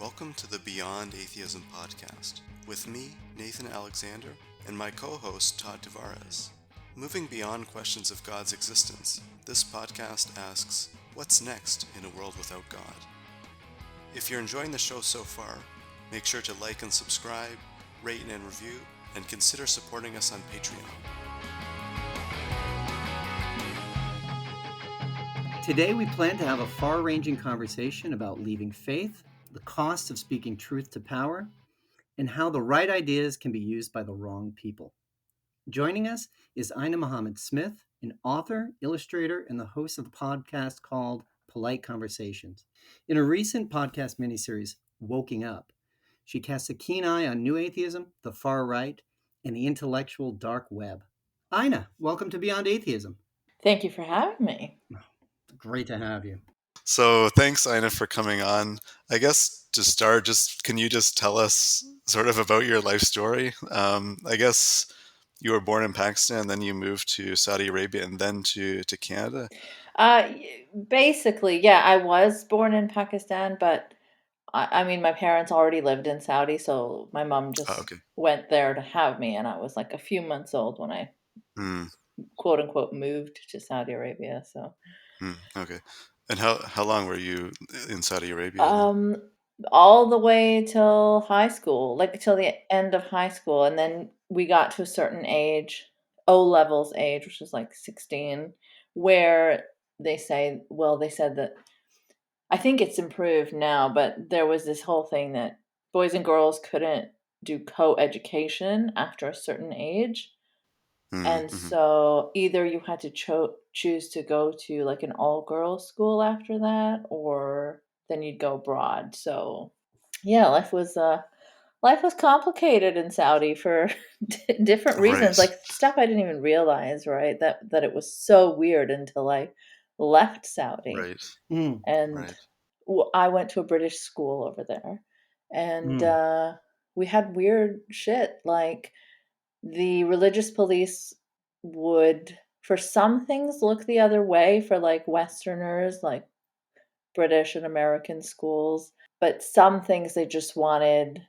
Welcome to the Beyond Atheism podcast, with me, Nathan Alexander, and my co-host, Todd Tavares. Moving beyond questions of God's existence, this podcast asks, what's next in a world without God? If you're enjoying the show so far, make sure to like and subscribe, rate and review, and consider supporting us on Patreon. Today we plan to have a far-ranging conversation about leaving faith, the cost of speaking truth to power, and how the right ideas can be used by the wrong people. Joining us is Eiynah Mohammed-Smith, an author, illustrator, and the host of the podcast called Polite Conversations. In a recent podcast miniseries, Woking Up, she casts a keen eye on new atheism, the far right, and the intellectual dark web. Eiynah, welcome to Beyond Atheism. Thank you for having me. Great to have you. So thanks, Eiynah, for coming on. I guess to start, can you just tell us sort of about your life story? I guess you were born in Pakistan, then you moved to Saudi Arabia, and then to Canada. Basically, yeah, I was born in Pakistan, but I mean, my parents already lived in Saudi, so my mom just went there to have me, and I was like a few months old when I quote unquote moved to Saudi Arabia. So okay. And how long were you in Saudi Arabia? All the way till high school, like till the end of high school, and then we got to a certain age, O levels age, which is like 16, where they said that, I think it's improved now, but there was this whole thing that boys and girls couldn't do co-education after a certain age. And so either you had to choose to go to like an all-girls school after that, or then you'd go abroad. So yeah, life was complicated in Saudi for different reasons, Right. like stuff I didn't even realize, right? That it was so weird until I left Saudi. Right. And Right. I went to a British school over there, and we had weird shit, like the religious police would, for some things, look the other way for like Westerners, like British and American schools, but some things they just wanted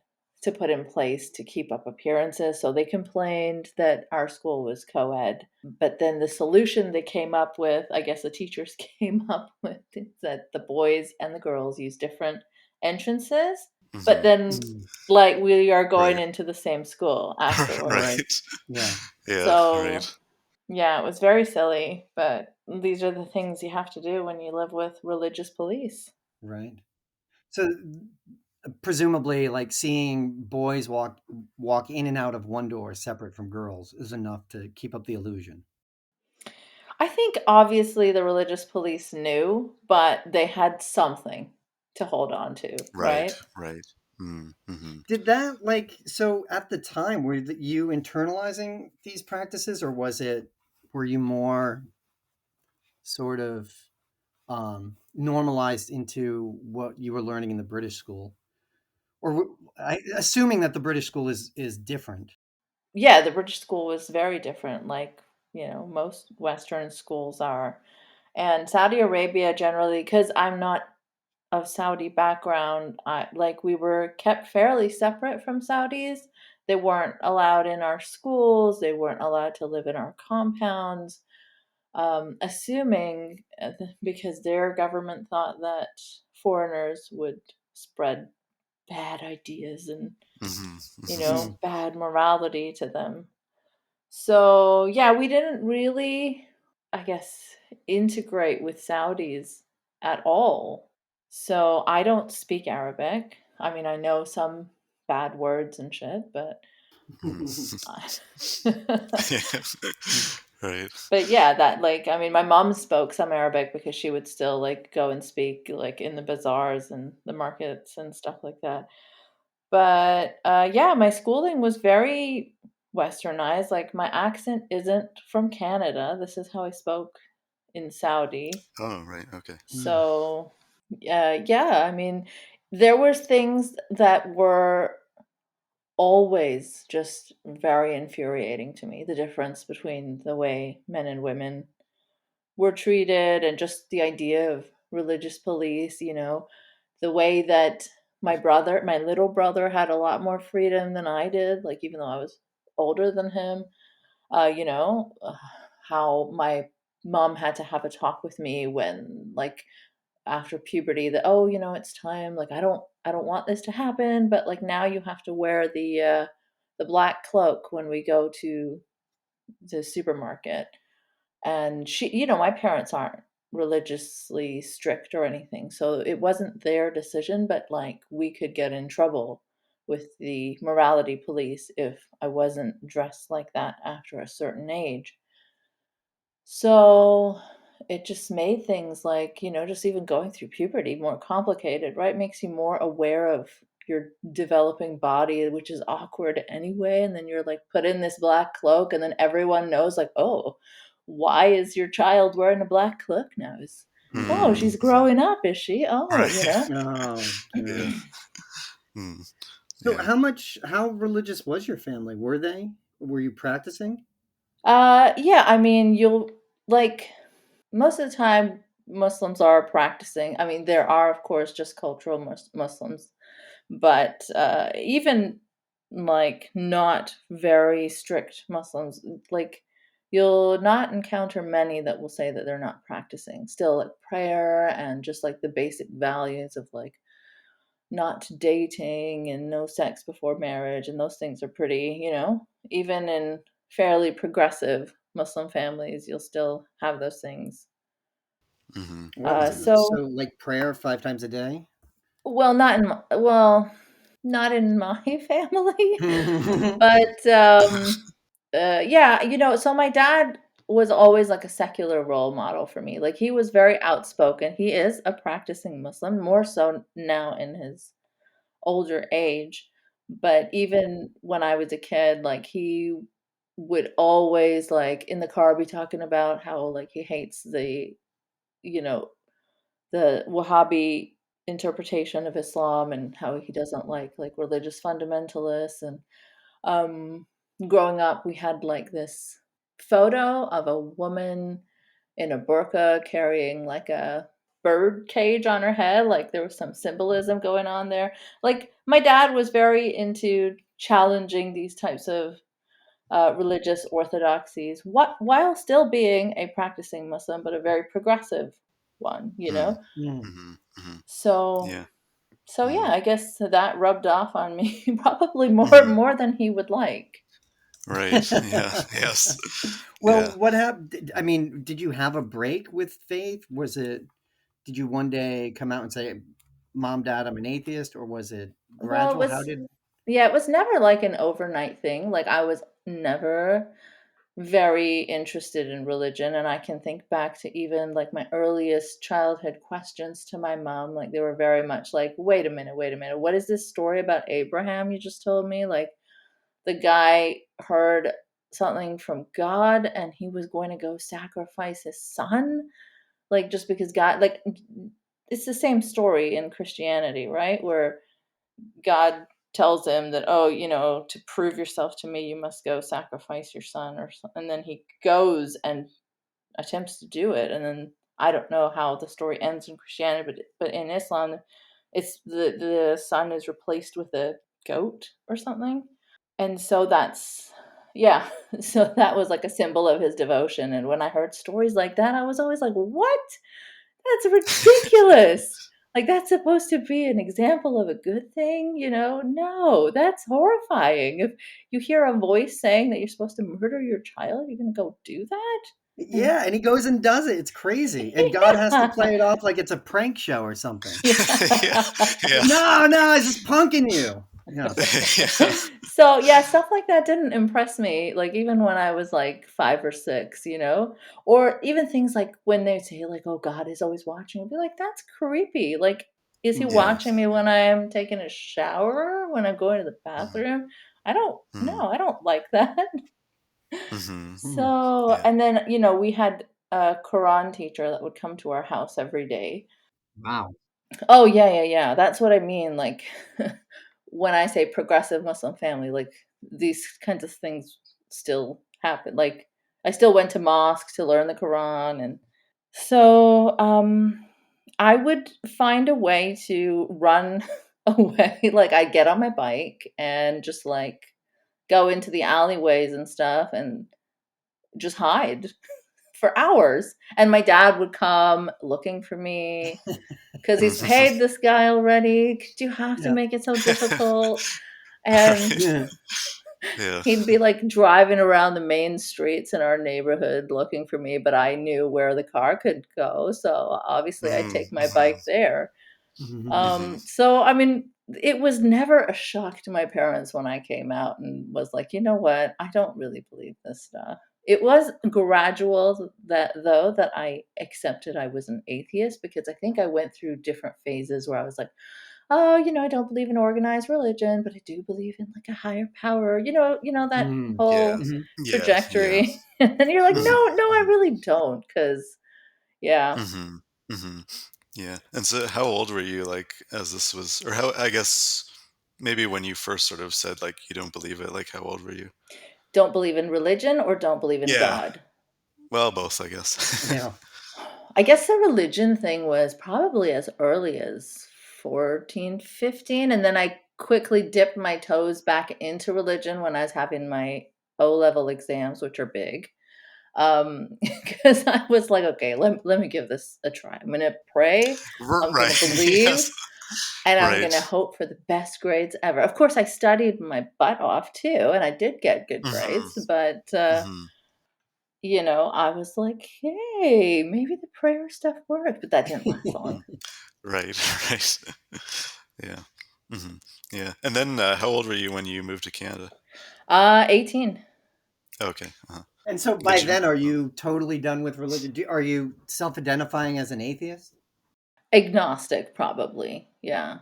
to put in place to keep up appearances. So they complained that our school was co-ed, but then the solution they came up with, I guess the teachers came up with, is that the boys and the girls use different entrances, but then like we are going into the same school afterwards. Right. Yeah. So right. yeah, it was very silly, but these are the things you have to do when you live with religious police. Right. So presumably, like seeing boys walk in and out of one door separate from girls is enough to keep up the illusion. I think obviously the religious police knew, but they had something to hold on to, right? Right. Mm-hmm. Did that, so at the time, were you internalizing these practices, or were you more sort of normalized into what you were learning in the British school? Or assuming that the British school is different. Yeah, the British school was very different, like, most Western schools are. And Saudi Arabia generally, because I'm not of Saudi background, we were kept fairly separate from Saudis. They weren't allowed in our schools. They weren't allowed to live in our compounds, assuming because their government thought that foreigners would spread bad ideas and bad morality to them. So yeah, we didn't really, I guess, integrate with Saudis at all. So I don't speak Arabic. I mean, I know some bad words and shit, but right. But yeah, my mom spoke some Arabic because she would still like go and speak like in the bazaars and the markets and stuff like that. But yeah, my schooling was very Westernized. Like my accent isn't from Canada. This is how I spoke in Saudi. Oh, right. Okay. So yeah, I mean, there were things that were always just very infuriating to me. The difference between the way men and women were treated and just the idea of religious police, the way that my little brother had a lot more freedom than I did, like even though I was older than him. You know, how my mom had to have a talk with me when, like, after puberty, that, oh, you know, it's time, like I don't want this to happen, but like now you have to wear the black cloak when we go to the supermarket. And she, you know, my parents aren't religiously strict or anything, so it wasn't their decision, but like we could get in trouble with the morality police if I wasn't dressed like that after a certain age. So it just made things, like, you know, just even going through puberty more complicated, right? Makes you more aware of your developing body, which is awkward anyway. And then you're like put in this black cloak, and then everyone knows, like, oh, why is your child wearing a black cloak now? Oh, she's growing up, is she? Oh, you Right. know. Oh, Yeah. gosh. So Yeah. how religious was your family? Were you practicing? Yeah, I mean, you'll like most of the time Muslims are practicing. I mean, there are of course just cultural Muslims, but even like not very strict Muslims, like you'll not encounter many that will say that they're not practicing. Still, like prayer and just like the basic values of like not dating and no sex before marriage, and those things are pretty, you know, even in fairly progressive Muslim families, you'll still have those things. Mm-hmm. So So, like prayer 5 times a day? well, not in my family, Hmm. but yeah, you know, so my dad was always like a secular role model for me. Like he was very outspoken. He is a practicing Muslim, more so now in his older age. But even when I was a kid, like he would always like in the car be talking about how like he hates you know, the Wahhabi interpretation of Islam, and how he doesn't like religious fundamentalists. And um growing up, we had like this photo of a woman in a burqa carrying like a bird cage on her head, like there was some symbolism going on there. Like my dad was very into challenging these types of religious orthodoxies, what while still being a practicing Muslim, but a very progressive one, you know. Mm-hmm. Mm-hmm. So Yeah. yeah, Mm-hmm. I guess that rubbed off on me probably Mm-hmm. more than he would like. Right. Yeah. Yes. Well, Yeah. what happened? I mean, did you have a break with faith? Did you one day come out and say, Mom, Dad, I'm an atheist? Or was it Well, it gradual? was, yeah, it was never like an overnight thing. Like I was never very interested in religion, and I can think back to even like my earliest childhood questions to my mom. Like they were very much like, wait a minute, what is this story about Abraham you just told me? Like the guy heard something from God and he was going to go sacrifice his son, like just because God, like it's the same story in Christianity, right? Where God tells him that, oh, you know, to prove yourself to me, you must go sacrifice your son, or something. And then he goes and attempts to do it. And then I don't know how the story ends in Christianity, but in Islam, it's the son is replaced with a goat or something. And so that's, yeah. So that was like a symbol of his devotion. And when I heard stories like that, I was always like, what? That's ridiculous. Like, that's supposed to be an example of a good thing, you know? No, that's horrifying. If you hear a voice saying that you're supposed to murder your child, you're gonna go do that? And Yeah, and he goes and does it. It's crazy. And God has to play yeah. it off like it's a prank show or something. Yeah. Yeah. No, no, I was just punking you. Yeah. Yeah. So, yeah, stuff like that didn't impress me, like, even when I was, like, 5 or 6, you know? Or even things like when they say, like, "Oh, God is always watching." I'd be like, "That's creepy." Like, is he Mm. Yeah. watching me when I'm taking a shower, when I'm going to the Mm-hmm. bathroom? I don't Mm-hmm. no, I don't like that. Mm-hmm. Mm. So, Yeah. and then, you know, we had a Quran teacher that would come to our house every day. Wow. Oh, yeah, yeah, yeah. That's what I mean, like, when I say progressive Muslim family, like, these kinds of things still happen. Like, I still went to mosque to learn the Quran, and so, I would find a way to run away. Like I'd get on my bike and just like go into the alleyways and stuff and just hide for hours. And my dad would come looking for me because he's paid this guy already. Could you have to Yeah. make it so difficult? And Right. Yeah. Yeah. he'd be like driving around the main streets in our neighborhood looking for me, but I knew where the car could go. So obviously I'd take my Mm-hmm. bike there. Mm-hmm. So, I mean, it was never a shock to my parents when I came out and was like, you know what? I don't really believe this stuff. It was gradual that I accepted I was an atheist because I think I went through different phases where I was like, oh, I don't believe in organized religion, but I do believe in like a higher power, that Yeah. whole Yeah. Yeah. trajectory. And then you're like, no, Mm-hmm. I really don't. Cause yeah. Mm-hmm. Mm-hmm. Yeah. And so how old were you, like, as this was, or how, I guess, maybe when you first sort of said, like, you don't believe it, like, how old were you? Don't believe in religion or don't believe in Yeah. God. Well, both, I guess. Yeah. I guess the religion thing was probably as early as 14, 15. And then I quickly dipped my toes back into religion when I was having my O-level exams, which are big. Because I was like, okay, let me give this a try. I'm going to pray. I'm going Right. to believe. Yes. And I'm going Right. to hope for the best grades ever. Of course, I studied my butt off too, and I did get good Mm-hmm. grades. But Mm-hmm. I was like, hey, maybe the prayer stuff worked, but that didn't last long. Right. Right. Yeah. Mm-hmm. Yeah. And then how old were you when you moved to Canada? 18. Okay. Uh-huh. And so by Did you? then, are you totally done with religion? Are you self-identifying as an atheist? Agnostic, probably. Yeah.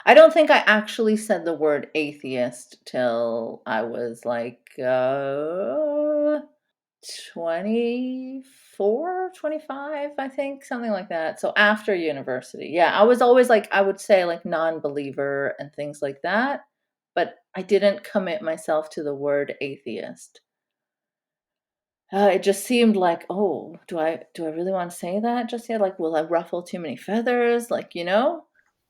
I don't think I actually said the word atheist till I was like 24, 25, I think, something like that. So after university. Yeah, I was always like, I would say like non-believer and things like that, but I didn't commit myself to the word atheist. It just seemed like, oh, do I really want to say that just yet? Like, will I ruffle too many feathers? Like, Yeah.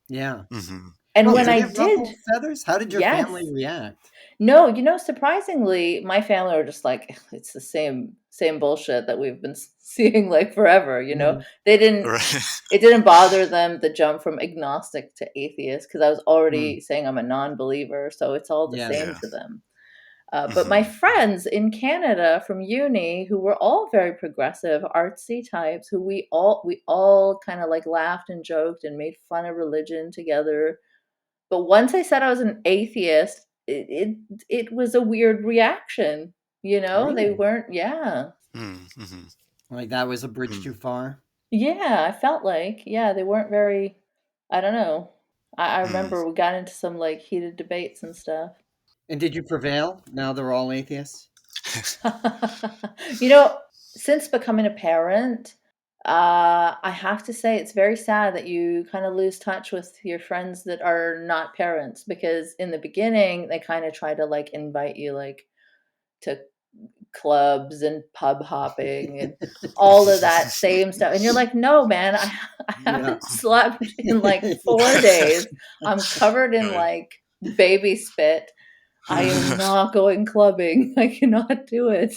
Mm-hmm. And Well, when Yeah. did I it ruffle did, feathers? How did your family yes. react? No, surprisingly, my family were just like, it's the same bullshit that we've been seeing like forever, Mhm. They didn't Right. it didn't bother them the jump from agnostic to atheist because I was Mm. already saying I'm a non-believer, so it's all the Yeah. same Yeah. to them. But my Mm-hmm. friends in Canada from uni, who were all very progressive, artsy types, who we all kind of like laughed and joked and made fun of religion together. But once I said I was an atheist, it was a weird reaction. They Really? weren't. Yeah, Mm-hmm. Like that was a bridge Mm. too far? yeah. I felt like they weren't very. I don't know. I Mm. remember we got into some like heated debates and stuff. And did you prevail? Now they're all atheists? you know, since becoming a parent, I have to say it's very sad that you kind of lose touch with your friends that are not parents because in the beginning they kind of try to like invite you like to clubs and pub hopping and all of that same stuff. And you're like, no, man, I Yeah. haven't slept in like Yeah. 4 days. I'm covered in Right. like baby spit. I am not going clubbing. I cannot do it.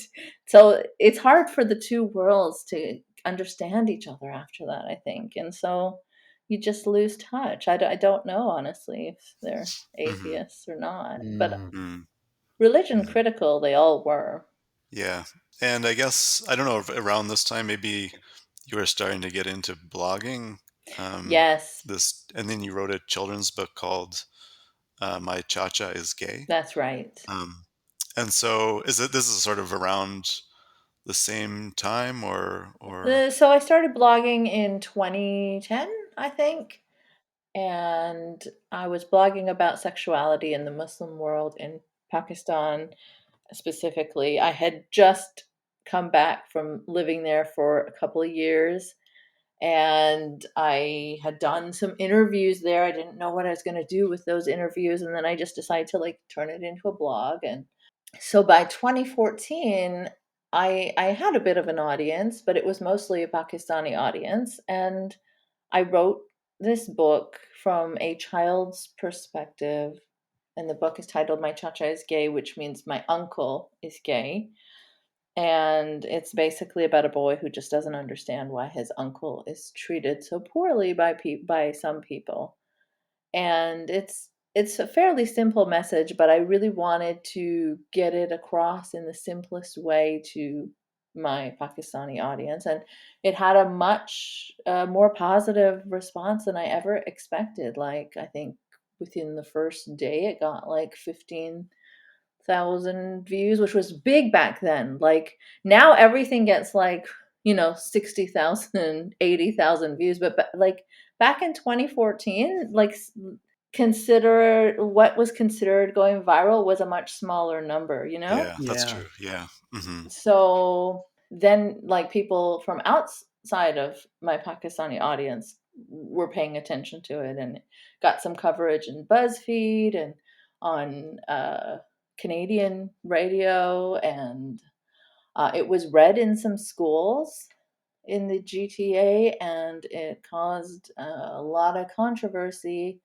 So it's hard for the two worlds to understand each other after that, I think. And so you just lose touch. I don't know, honestly, if they're Mm-hmm. atheists or not. But Mm. Mm. religion Mm. critical, they all were. Yeah. And I guess, I don't know, if around this time, maybe you were starting to get into blogging. Yes, And then you wrote a children's book called My Cha-Cha is Gay. that's right. Um, and so this is sort of around the same time or, So I started blogging in 2010, I think. And I was blogging about sexuality in the Muslim world in Pakistan specifically. I had just come back from living there for a couple of years and I had done some interviews there. I didn't know what I was going to do with those interviews. And then I just decided to like turn it into a blog. And so by 2014, I had a bit of an audience, but it was mostly a Pakistani audience. And I wrote this book from a child's perspective, and the book is titled My Chacha is Gay, which means my uncle is gay. And it's basically about a boy who just doesn't understand why his uncle is treated so poorly by some people. And it's a fairly simple message, but I really wanted to get it across in the simplest way to my Pakistani audience, and it had a much more positive response than I ever expected. Like, I think within the first day it got like 15,000 views, which was big back then. Like, now everything gets like, 60,000, 80,000 views, but like back in 2014, like consider what was considered going viral was a much smaller number, Yeah, that's Yeah. true. Yeah. Mm-hmm. So then, like, people from outside of my Pakistani audience were paying attention to it, and got some coverage in BuzzFeed and on Canadian radio, and it was read in some schools in the GTA, and it caused a lot of controversy.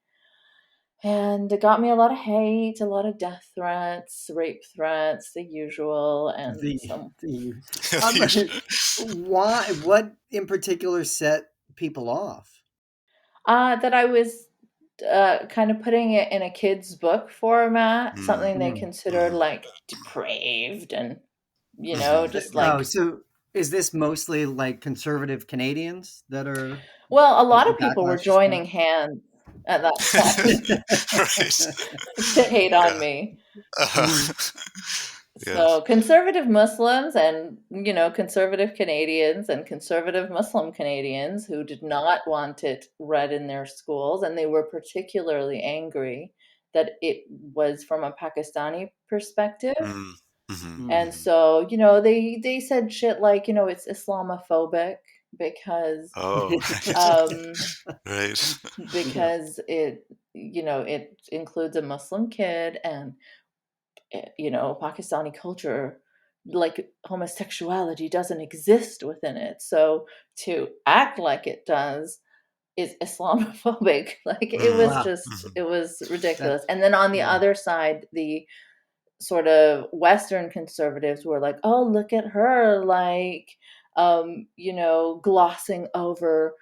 And it got me a lot of hate, a lot of death threats, rape threats, the usual, and The some the Usually. why? What in particular set people off? that I was kind of putting it in a kid's book format, Mm, something they Mm. considered like depraved and, mm-hmm. just Oh, like, so is this mostly like conservative Canadians that are well, a lot the of people were backlash is joining hands at that Right. point to hate on Yeah. me. Mm. Yeah. So conservative Muslims and, conservative Canadians and conservative Muslim Canadians who did not want it read in their schools, and they were particularly angry that it was from a Pakistani perspective. Mm, mm-hmm. Mm. And Mm-hmm. so, they said shit like, it's Islamophobic because Oh, um right. Yeah. because it includes a Muslim kid, and Pakistani culture, like, homosexuality doesn't exist within it. So to act like it does is Islamophobic. Like, it was Wow. just, Mm-hmm. it was That ridiculous. And then on the yeah. other side, the sort of Western conservatives were like, oh, look at her, like, glossing over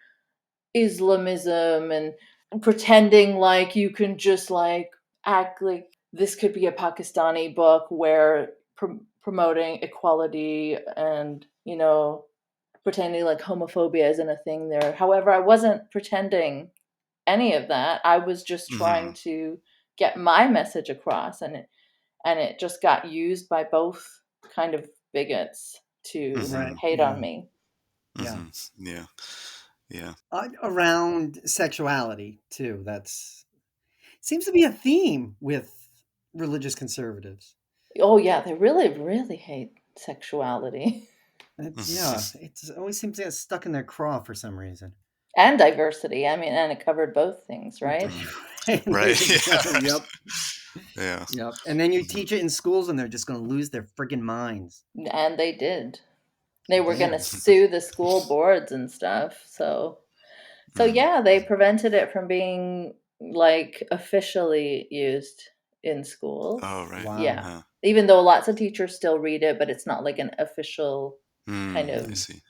Islamism and pretending like you can just like act like this could be a Pakistani book where promoting equality and, pretending like homophobia isn't a thing there. However, I wasn't pretending any of that. I was just Mm-hmm. trying to get my message across, and it just got used by both kind of bigots to Mm-hmm. Right. hate Yeah. on me. Yeah. Mm-hmm. Yeah. Yeah. Around sexuality too. That's seems to be a theme with religious conservatives. Oh yeah, they really, really hate sexuality Yeah, it always seems to get stuck in their craw for some reason. and diversity. I mean, and it covered both things, right? Mm-hmm. There Right. you Yeah. go. Yep. Yeah. Yep. And then you Mm-hmm. teach it in schools and they're just going to lose their friggin' minds. And they did. They were going to Damn. sue the school boards and stuff. So Mm. yeah, they prevented it from being like officially used in schools. Oh, right. Yeah. Wow. Huh. Even though lots of teachers still read it, but it's not like an official kind Mm, I of Mm. see. Right.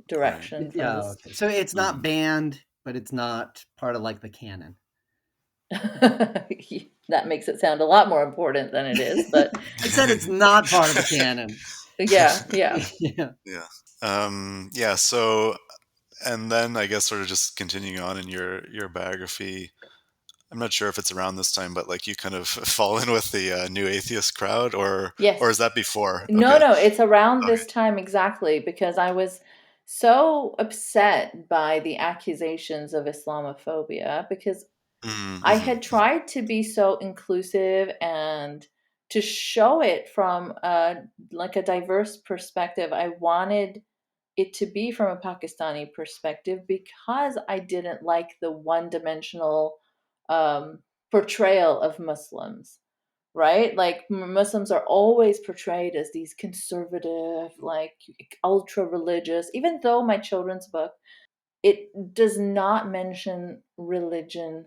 direction from Yeah, this. okay. So it's not Mm-hmm. banned, but it's not part of like the canon. That makes it sound a lot more important than it is, but I said it's not part of the canon. yeah, yeah. Yeah. Yeah. Yeah. So, and then I guess sort of just continuing on in your biography. I'm not sure if it's around this time, but like you kind of fall in with the new atheist crowd, or is Yes. that before? No, Okay. no, it's around Okay. this time exactly, because I was so upset by the accusations of Islamophobia, because I Mm-hmm. had tried to be so inclusive and to show it from like a diverse perspective. I wanted it to be from a Pakistani perspective because I didn't like the one-dimensional um, portrayal of Muslims, right? Like, Muslims are always portrayed as these conservative, like ultra religious, even though my children's book it does not mention religion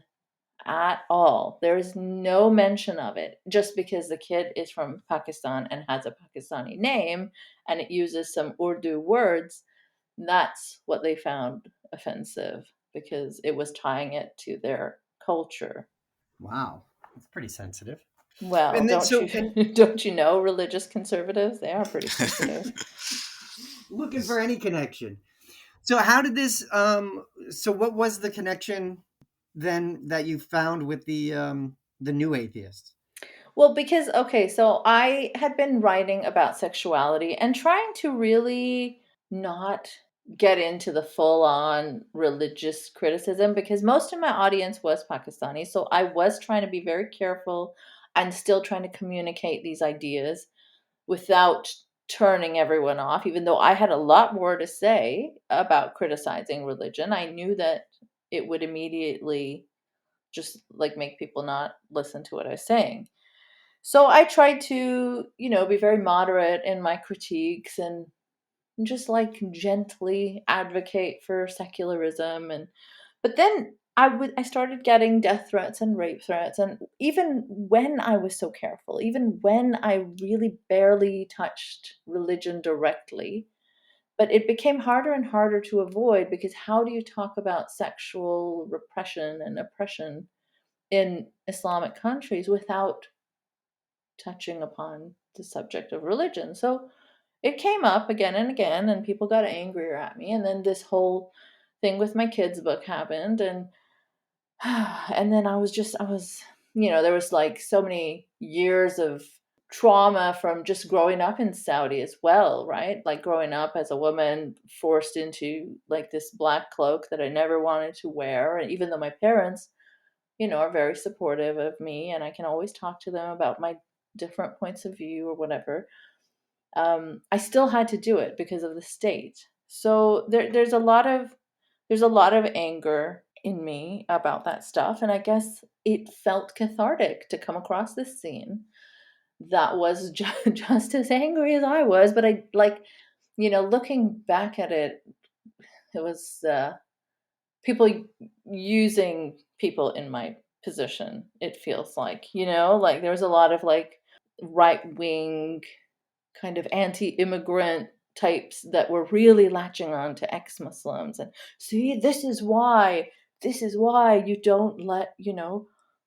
at all. There is no mention of it. Just because the kid is from Pakistan and has a Pakistani name and it uses some Urdu words, that's what they found offensive, because it was tying it to their culture. Wow, that's pretty sensitive. Well, And then don't you know religious conservatives? They are pretty sensitive. looking for any connection. So how did this? So what was the connection then that you found with the new atheists? Well, because, okay, so I had been writing about sexuality and trying to really not get into the full on religious criticism, because most of my audience was Pakistani. So I was trying to be very careful and still trying to communicate these ideas without turning everyone off, even though I had a lot more to say about criticizing religion. I knew that it would immediately just like make people not listen to what I was saying. So I tried to, be very moderate in my critiques and just like gently advocate for secularism. And but then I started getting death threats and rape threats, and even when I was so careful, even when I really barely touched religion directly, but it became harder and harder to avoid, because how do you talk about sexual repression and oppression in Islamic countries without touching upon the subject of religion? So it came up again and again, and people got angrier at me. And then this whole thing with my kids' book happened, and and then there was like so many years of trauma from just growing up in Saudi as well, right? Like growing up as a woman forced into like this black cloak that I never wanted to wear. And even though my parents, are very supportive of me and I can always talk to them about my different points of view or whatever, I still had to do it because of the state. So there's a lot of anger in me about that stuff, and I guess it felt cathartic to come across this scene that was just as angry as I was. But I like, looking back at it, it was people using people in my position. It feels like, like there was a lot of like right wing kind of anti-immigrant types that were really latching on to ex-Muslims and, see, this is why you don't let,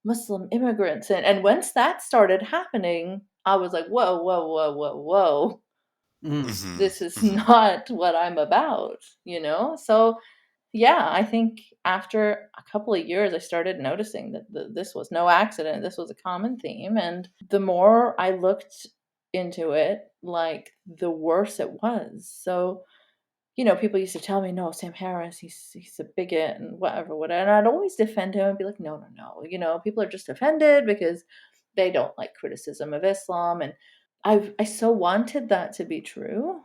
Muslim immigrants in. And once that started happening, I was like, whoa, whoa, whoa, whoa, whoa. Mm. This is not what I'm about, So yeah, I think after a couple of years, I started noticing that this was no accident. This was a common theme. And the more I looked into it, like the worse it was. So, people used to tell me, no, Sam Harris, he's a bigot and whatever. And I'd always defend him and be like, no, no, no. People are just offended because they don't like criticism of Islam. And I so wanted that to be true.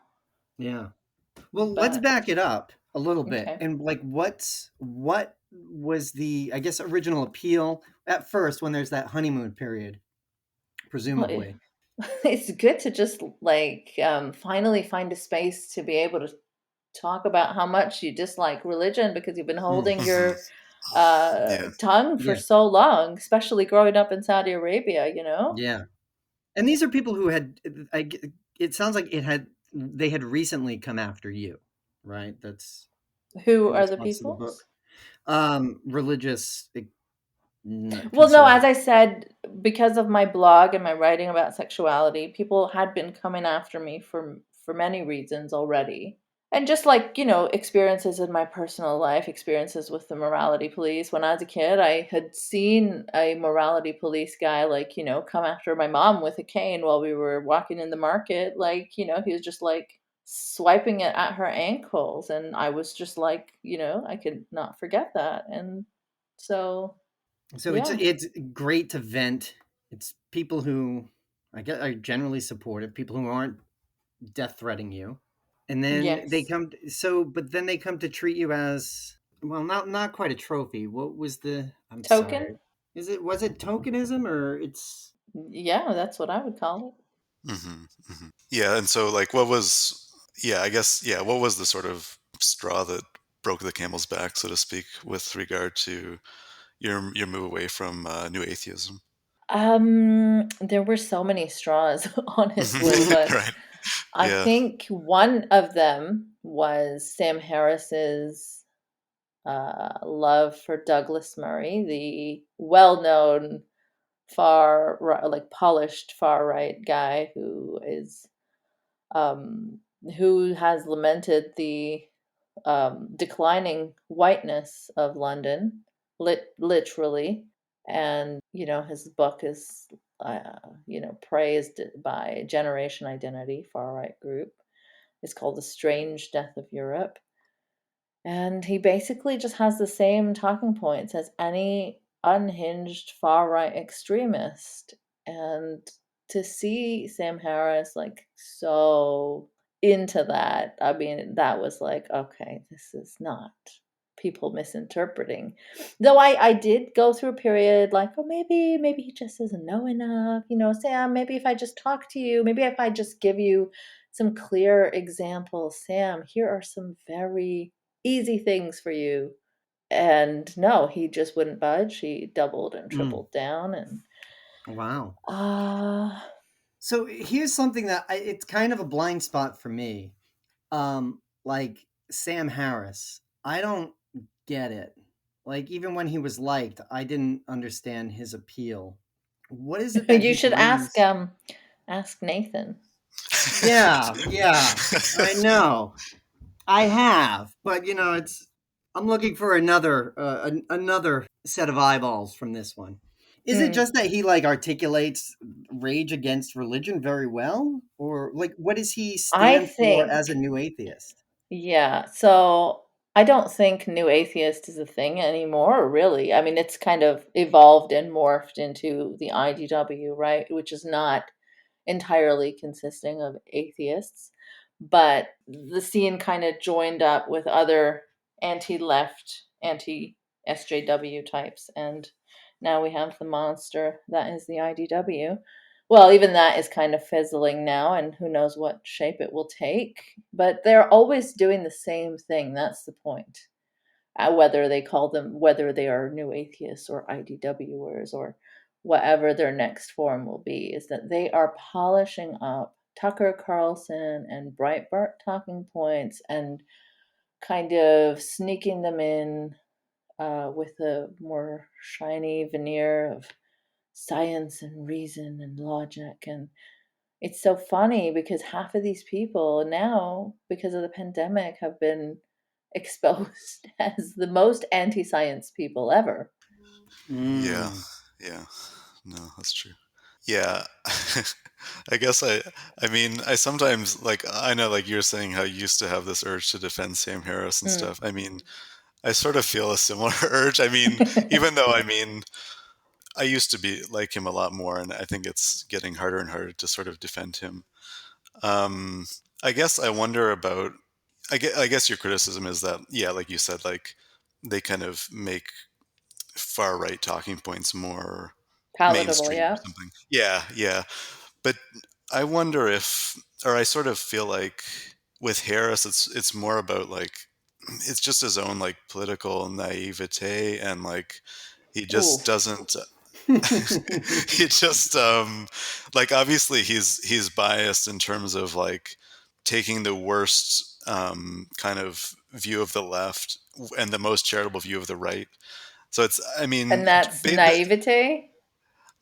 Yeah. Well, let's But back it up a little bit. okay. And like what was the, I guess, original appeal at first when there's that honeymoon period, Well, presumably? it's good to just like finally find a space to be able to talk about how much you dislike religion, because you've been Mm. holding your Yeah. tongue for Yeah. so long, especially growing up in Saudi Arabia. Yeah. And these are people who had it sounds like they had recently come after you, right? That's Who in are the response to the book. peoples? Religious Well, no, conservative. as I said, because of my blog and my writing about sexuality, people had been coming after me for many reasons already. And just like, experiences in my personal life, experiences with the morality police. When I was a kid, I had seen a morality police guy, like, come after my mom with a cane while we were walking in the market. Like, he was just like swiping it at her ankles. And I was just like, I could not forget that. And so, So yeah. it's great to vent. It's people who I guess are generally supportive, people who aren't death threatening you. And then they Yes. come but then they come to treat you as, well, not quite a trophy. What was I'm Token? sorry. Was it tokenism, or it's Yeah, that's what I would call it. Yeah, and so like what was, yeah, I guess, yeah, what was the sort of straw that broke the camel's back, so to speak, with regard to your move away from new atheism? There were so many straws, honestly, but Right. I Yeah. think one of them was Sam Harris's love for Douglas Murray, the well-known like polished far right guy um, who has lamented the declining whiteness of London, literally. And, his book is, praised by Generation Identity, far right group. It's called The Strange Death of Europe. And he basically just has the same talking points as any unhinged far right extremist. And to see Sam Harris like so into that, I mean, that was like, okay, this is not people misinterpreting. Though I did go through a period like, oh, maybe he just doesn't know enough. Sam, maybe if I just talk to you, maybe if I just give you some clear examples, Sam, here are some very easy things for you. And no, he just wouldn't budge. He doubled and tripled down. And Wow. So here's something that it's kind of a blind spot for me. Like Sam Harris, I don't get it. Like even when he was liked, I didn't understand his appeal. What is it that you he should brings? ask Nathan. Yeah, I know. I have, but I'm looking for another set of eyeballs from this one. Is it just that he like articulates rage against religion very well, or like what does he I stand for think, as a new atheist? yeah. So I don't think new atheist is a thing anymore, really. I mean, it's kind of evolved and morphed into the IDW, right? Which is not entirely consisting of atheists, but the scene kind of joined up with other anti-left, anti-SJW types, and now we have the monster that is the IDW. Well, even that is kind of fizzling now, and who knows what shape it will take. But they're always doing the same thing. That's the point. Whether they are new atheists or IDWers or whatever their next form will be, is that they are polishing up Tucker Carlson and Breitbart talking points and kind of sneaking them in with a more shiny veneer of science and reason and logic. And it's so funny because half of these people now, because of the pandemic, have been exposed as the most anti-science people ever. Yeah. Mm. Yeah. No, that's true. Yeah. I guess I mean, I sometimes like I know like you're saying how you used to have this urge to defend Sam Harris and Mm. stuff. I mean, I sort of feel a similar urge. I mean, even though I mean, I used to be like him a lot more, and I think it's getting harder and harder to sort of defend him. Um, I guess I wonder about. I guess your criticism is that, yeah, like you said, like they kind of make far right talking points more Palatable, mainstream or yeah. something. Yeah, yeah. But I wonder if, or I sort of feel like with Harris, it's more about like it's just his own like political naivete and like he just Oof. doesn't he just like obviously he's biased in terms of like taking the worst kind of view of the left and the most charitable view of the right. So it's I mean And that's naivete?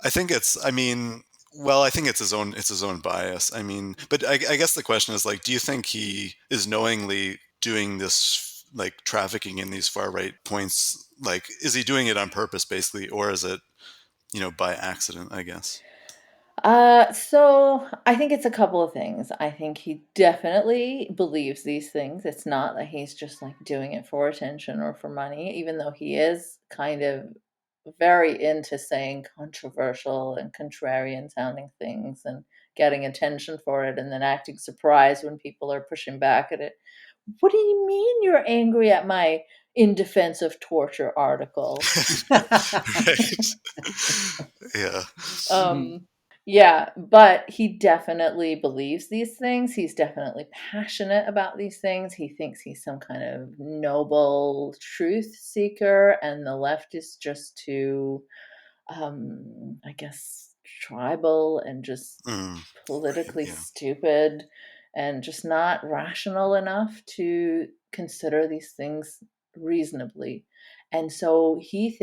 I think it's I mean well I think it's his own bias. I mean but I guess the question is like do you think he is knowingly doing this like trafficking in these far right points like is he doing it on purpose basically or is it by accident, I guess. So I think it's a couple of things. I think he definitely believes these things. It's not that he's just like doing it for attention or for money, even though he is kind of very into saying controversial and contrarian sounding things and getting attention for it and then acting surprised when people are pushing back at it. What do you mean you're angry at my in defense of torture article? Right. Yeah. Um, Yeah, but he definitely believes these things. He's definitely passionate about these things. He thinks he's some kind of noble truth seeker, and the left is just too, I guess, tribal and just Right. politically Yeah. stupid and just not rational enough to consider these things reasonably. And so he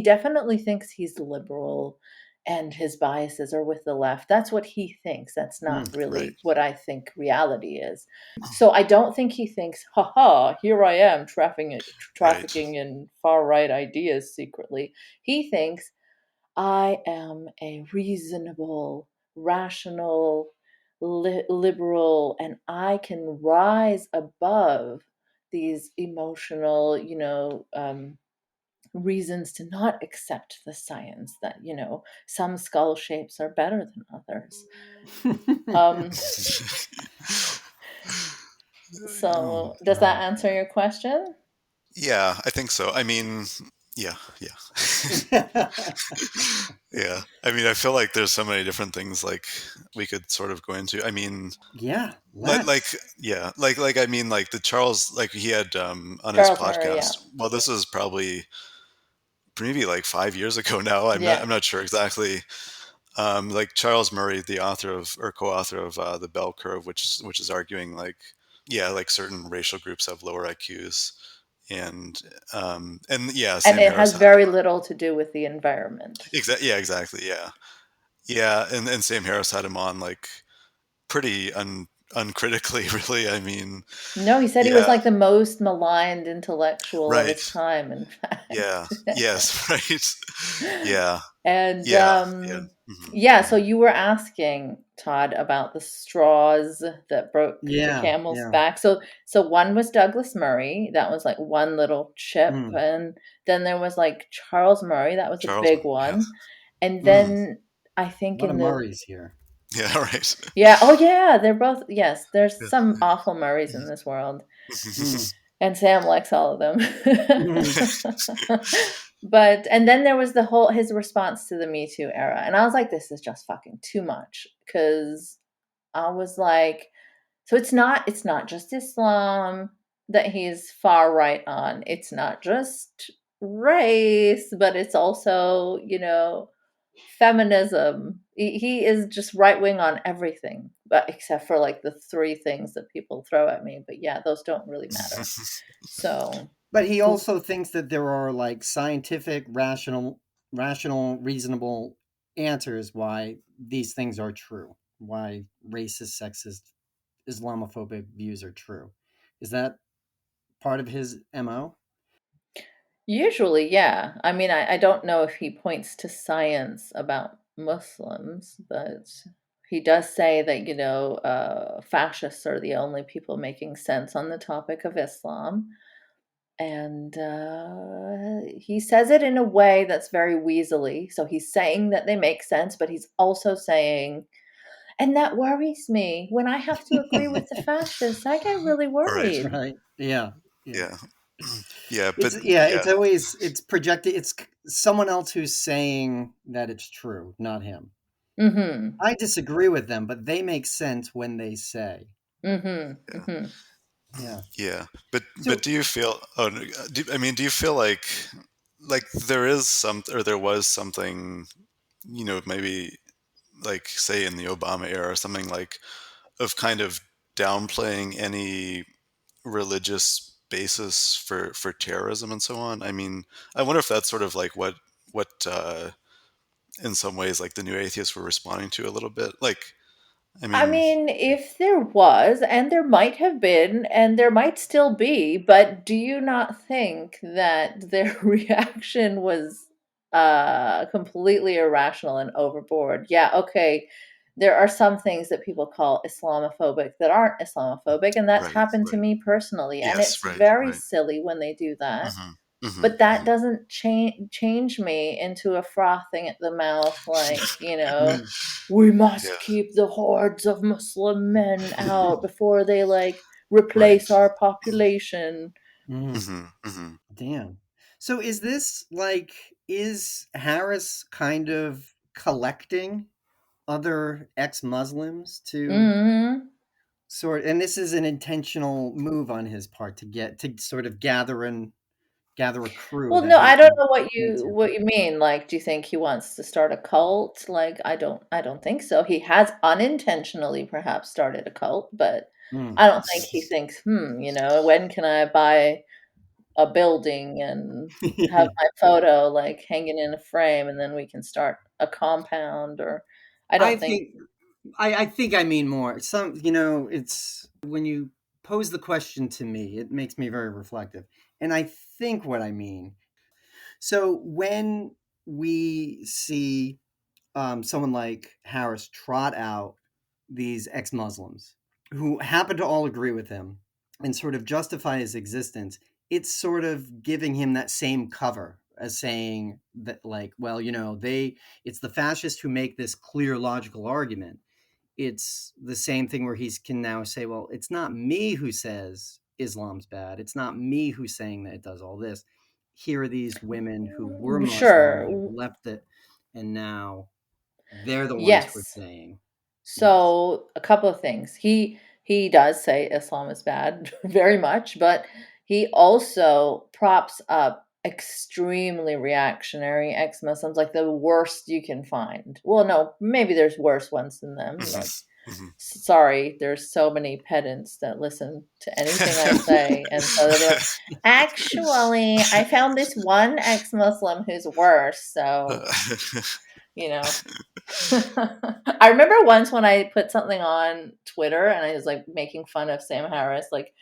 definitely thinks he's liberal and his biases are with the left. That's what he thinks. That's not Right. really what I think reality is. So I don't think he thinks, haha, here I am Right. trafficking in far right ideas secretly. He thinks, I am a reasonable, rational, liberal, and I can rise above these emotional, reasons to not accept the science that, some skull shapes are better than others. Um, Oh so, does that God. answer your question? Yeah, I think so. I mean, yeah, yeah. Yeah. I mean, I feel like there's so many different things like we could sort of go into. I mean, Yeah, like let's. yeah, I mean like the Charles like he had on his Charles Murray, yeah. podcast. Well, this is probably maybe like 5 years ago now. Yeah. I'm not sure exactly. Like Charles Murray, the author of or co-author of the Bell Curve, which is arguing like yeah, like certain racial groups have lower IQs, and yeah, And Sam it Harris has had him very on. little to do with the environment. Yeah, exactly. Yeah, yeah, and Sam Harris had him on like pretty uncritically, really. I mean, No, he said he was yeah, like the most maligned intellectual of right. his time, in Yeah. fact. Yes. Right. Yeah. And Yeah. Yeah. yeah, so Hmm. you were asking Todd about the straws that broke the Yeah, camel's yeah. back. So one was Douglas Murray, that was like one little chip, Mm, and then there was like Charles Murray, that was a Charles. big Yeah. one. And mm. then I A think lot of in the Murrays here. Yeah. Right. yeah, oh yeah, they're both yes, there's Yeah. some awful Murrays in this world. Mm. And Sam likes all of them. Mhm. But and then there was the whole his response to the Me Too era. And I was like, this is just fucking too much. Cause I was like, so it's not just Islam that he's far right on. It's not just race, but it's also, feminism. He is just right wing on everything, but except for like the three things that people throw at me. But yeah, those don't really matter. So, But he also thinks that there are like scientific, rational, reasonable answers why these things are true, why racist, sexist, Islamophobic views are true. Is that part of his MO? usually, yeah. I mean, I don't know if he points to science about Muslims, but he does say that, fascists are the only people making sense on the topic of Islam. And he says it in a way that's very weaselly. So he's saying that they make sense, but he's also saying, and that worries me. When I have to agree with the fascists, I get really All right. worried. Right. Yeah. Yeah. Yeah. Yeah. But It's yeah, yeah. it's always it's projected it's someone else who's saying that it's true, not him. Mm-hmm. I disagree with them, but they make sense when they say. Mm-hmm. Yeah. Mm-hmm. Yeah. Yeah. But So do you feel? Oh, no, I mean, do you feel like there is some or there was something maybe like say in the Obama era or something like of kind of downplaying any religious basis for terrorism and so on. I mean, I wonder if that's sort of like what in some ways like the new atheists were responding to a little bit. Like, I I mean, mean, if there was, and there might have been, and there might still be, but do you not think that their reaction was completely irrational and overboard? Yeah, okay. There are some things that people call Islamophobic that aren't Islamophobic, and that's right, happened to right, me personally, and yes, it's right, very right. silly when they do that. Hmm. Hmm. But that Hmm. doesn't change me into a frothing at the mouth, like, mm, we must Yeah, keep the hordes of Muslim men out before they like replace right. our population. mm, Hmm. Hmm. damn. So is this like is Harris kind of collecting other ex-Muslims to Mm-hmm. and this is an intentional move on his part to sort of gather a crew Well, that no, he I don't can know point to. what you mean. Like, do you think he wants to start a cult? Like, I don't think so. He has unintentionally perhaps started a cult, but Mm. I don't think he thinks, when can I buy a building and have my photo like hanging in a frame and then we can start a compound, or I I don't think. think I think I mean more. It's when you pose the question to me, it makes me very reflective. And I think what I mean. So when we see someone like Harris trot out these ex-Muslims who happen to all agree with him and sort of justify his existence, it's sort of giving him that same cover as saying that, like, well, it's the fascists who make this clear logical argument. It's the same thing where he can now say, well, it's not me who says Islam's bad. It's not me who's saying that it does all this. Here are these women who were Muslim, Sure. left it, and now they're the ones who are Yes. saying, yes. So a couple of things. He does say Islam is bad very much, but he also props up extremely reactionary ex-Muslims, like the worst you can find. Well, no, maybe there's worse ones than them. Like, sorry, there's so many pedants that listen to anything I say, and so they'll be like, actually, I found this one ex-Muslim who's worse, so you know. I remember once when I put something on Twitter and I was like making fun of Sam Harris, like,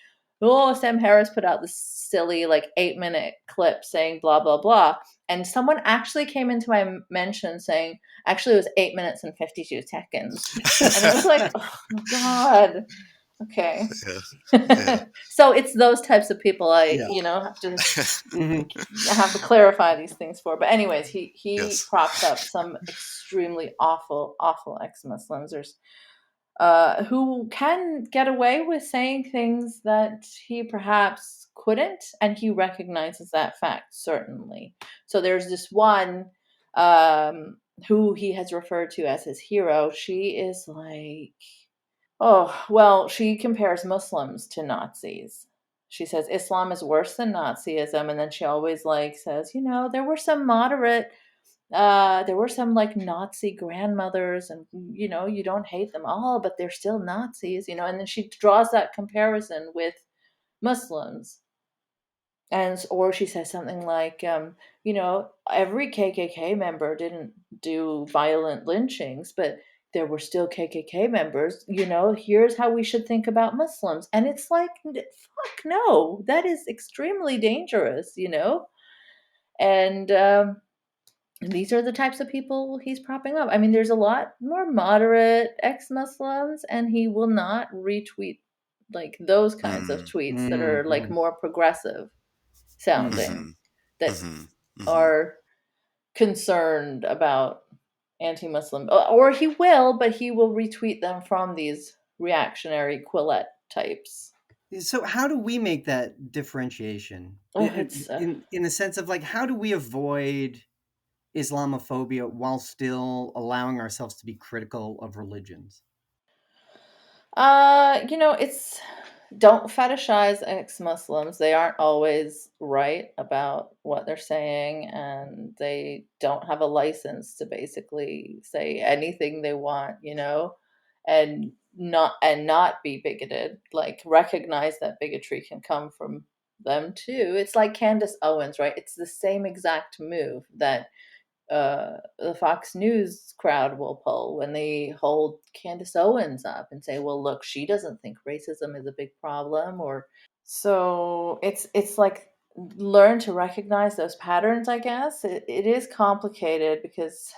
oh, Sam Harris put out this silly like 8-minute clip saying blah blah blah, and someone actually came into my mention saying actually it was 8 minutes and 52 seconds, and it was like, oh God, okay. Yeah. Yeah. So it's those types of people Yeah. have to Mhm. I have to clarify these things for. But anyways, he Yes. props up some extremely awful, awful ex-Muslims. There's who can get away with saying things that he perhaps couldn't, and he recognizes that fact certainly. So there's this one who he has referred to as his hero. She is like, oh, well, she compares Muslims to Nazis. She says Islam is worse than Nazism, and then she always like says, there were some moderate, there were some like Nazi grandmothers, and you don't hate them all, but they're still Nazis, and then she draws that comparison with Muslims. Or she says something like, every KKK member didn't do violent lynchings, but there were still KKK members. Here's how we should think about Muslims. And it's like, fuck no, that is extremely dangerous, And these are the types of people he's propping up. I mean, there's a lot more moderate ex-Muslims, and he will not retweet like those kinds of tweets that are like Mhm. more progressive sounding, Mhm. that Mhm. Mhm. are concerned about anti-Muslim, or he will, but he will retweet them from these reactionary Quillette types. So how do we make that differentiation Oh, it's in the sense of, like, how do we avoid Islamophobia while still allowing ourselves to be critical of religions? it's, don't fetishize ex-Muslims. They aren't always right about what they're saying, and they don't have a license to basically say anything they want, and not be bigoted. Like, recognize that bigotry can come from them too. It's like Candace Owens, right? It's the same exact move that the Fox News crowd will pull when they hold Candace Owens up and say, "Well, look, she doesn't think racism is a big problem." Or so it's like, learn to recognize those patterns. I guess it is complicated because,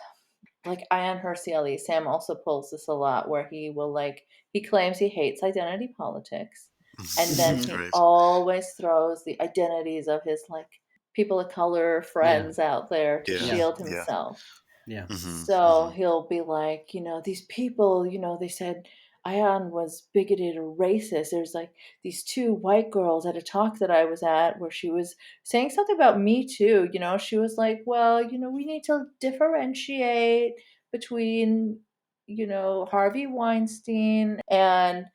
like Ian Hersey, Sam also pulls this a lot, where he claims he hates identity politics, and then Mhm. he Right. always throws the identities of his like people of color Yeah. friends out there to Yeah. Yeah. shield Yeah. himself. Yeah. Mhm. So Mhm. he'll be like, these people, they said Ion was bigoted or racist. There's like these two white girls at a talk that I was at where she was saying something about Me Too. She was like, well, we need to differentiate between Harvey Weinstein and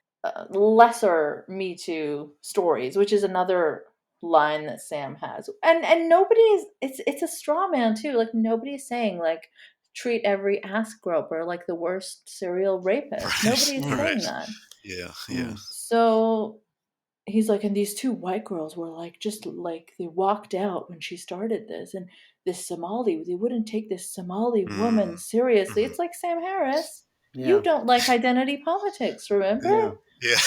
lesser Me Too stories, which is another line that Sam has. And nobody's it's a straw man too. Like nobody's saying like treat every ass groper like the worst serial rapist. Nobody's saying that. Yeah, yeah. So he's like, and these two white girls were like, just like they walked out when she started this, and this Somali, they wouldn't take this Somali woman seriously. It's like, Sam Harris, you don't like identity politics, remember? Yeah.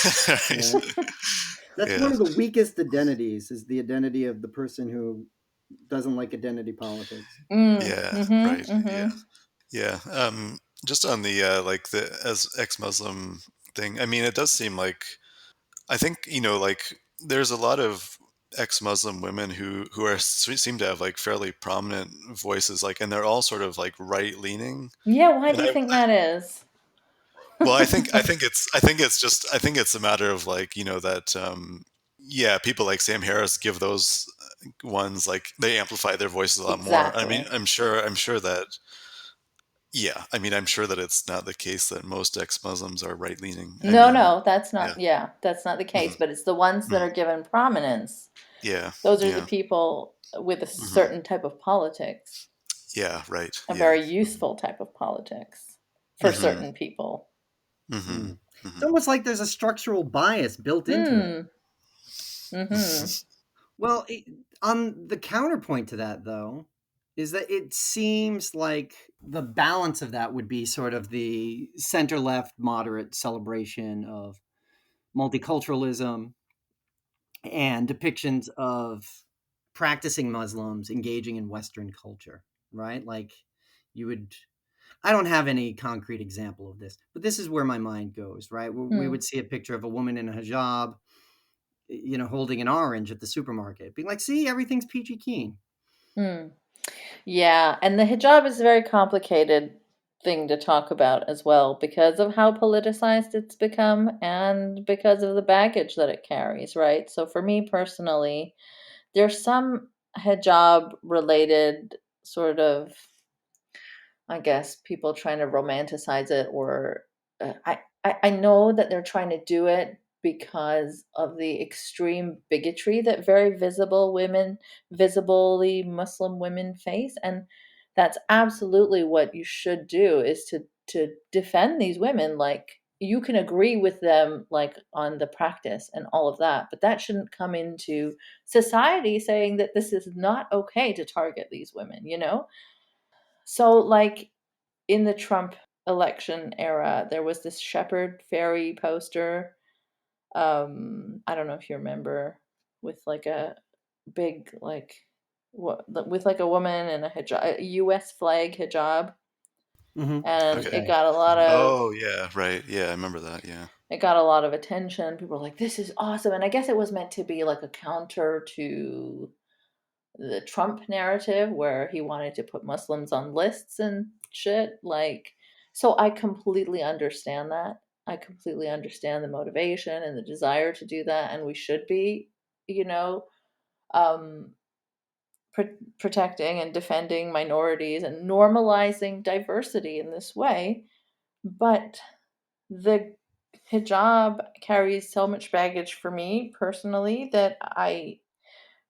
That's one of the weakest identities, is the identity of the person who doesn't like identity politics. Right. Yeah. Just on the like the as ex-Muslim thing, I mean, it does seem like, I think, like there's a lot of ex-Muslim women who seem to have like fairly prominent voices, like, and they're all sort of like right-leaning. Yeah, why do you think that is? Well, I think it's a matter of like, that people like Sam Harris give those ones, like, they amplify their voices a lot more. I mean, I'm sure that I'm sure that it's not the case that most ex-Muslims are right-leaning. No, that's not. Yeah, that's not the case. But it's the ones that are given prominence. Yeah, those are the people with a certain type of politics. Yeah, right. A very useful type of politics for certain people. It's almost like there's a structural bias built into it. Well, on the counterpoint to that, though, is that it seems like the balance of that would be sort of the center-left moderate celebration of multiculturalism and depictions of practicing Muslims engaging in Western culture, right? Like I don't have any concrete example of this, but this is where my mind goes, right? We would see a picture of a woman in a hijab, holding an orange at the supermarket, being like, see, everything's peachy keen. Yeah, and the hijab is a very complicated thing to talk about as well, because of how politicized it's become and because of the baggage that it carries, right? So for me personally, there's some hijab related sort of, I guess, people trying to romanticize it, or I know that they're trying to do it because of the extreme bigotry that very visibly Muslim women face, and that's absolutely what you should do, is to defend these women. Like, you can agree with them like on the practice and all of that, but that shouldn't come into society saying that this is not okay to target these women, So, like, in the Trump election era, there was this Shepherd Ferry poster. I don't know if you remember, with like a big, like, with like a woman in a hijab, a U.S. flag hijab, and it got a lot of. Oh yeah, right. Yeah, I remember that. Yeah. It got a lot of attention. People were like, "This is awesome," and I guess it was meant to be like a counter to the Trump narrative, where he wanted to put Muslims on lists and shit. Like, so I completely understand that. I completely understand the motivation and the desire to do that, and we should be, um, protecting and defending minorities and normalizing diversity in this way. But the hijab carries so much baggage for me personally that I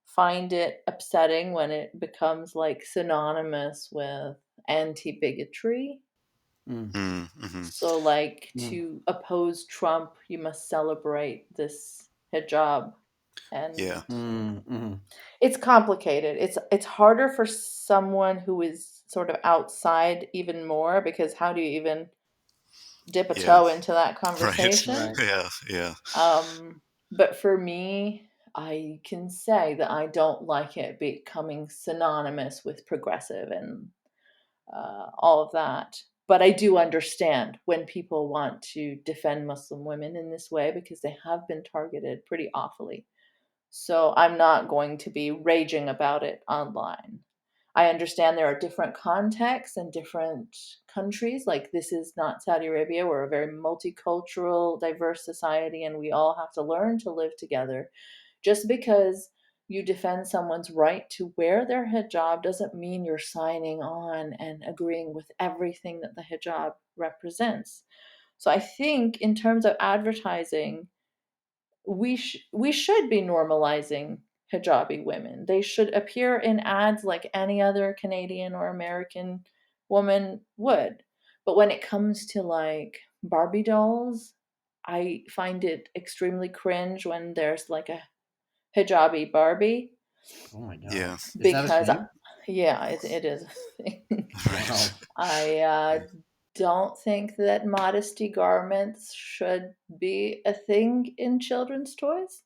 find it upsetting when it becomes like synonymous with anti-bigotry. So like, to oppose Trump, you must celebrate this hijab. And it's complicated. It's harder for someone who is sort of outside even more, because how do you even dip a toe into that conversation? Right. Yeah. But for me, I can say that I don't like it becoming synonymous with progressive and all of that. But I do understand when people want to defend Muslim women in this way, because they have been targeted pretty awfully. So I'm not going to be raging about it online. I understand there are different contexts and different countries. Like, this is not Saudi Arabia. We're a very multicultural, diverse society, and we all have to learn to live together. Just because you defend someone's right to wear their hijab doesn't mean you're signing on and agreeing with everything that the hijab represents. So I think in terms of advertising, we should be normalizing hijabi women. They should appear in ads like any other Canadian or American woman would. But when it comes to like Barbie dolls, I find it extremely cringe when there's like a hijabi Barbie. Oh my God. Yeah. Is that a Because thing? yeah, it is a thing. Wow. I don't think that modesty garments should be a thing in children's toys.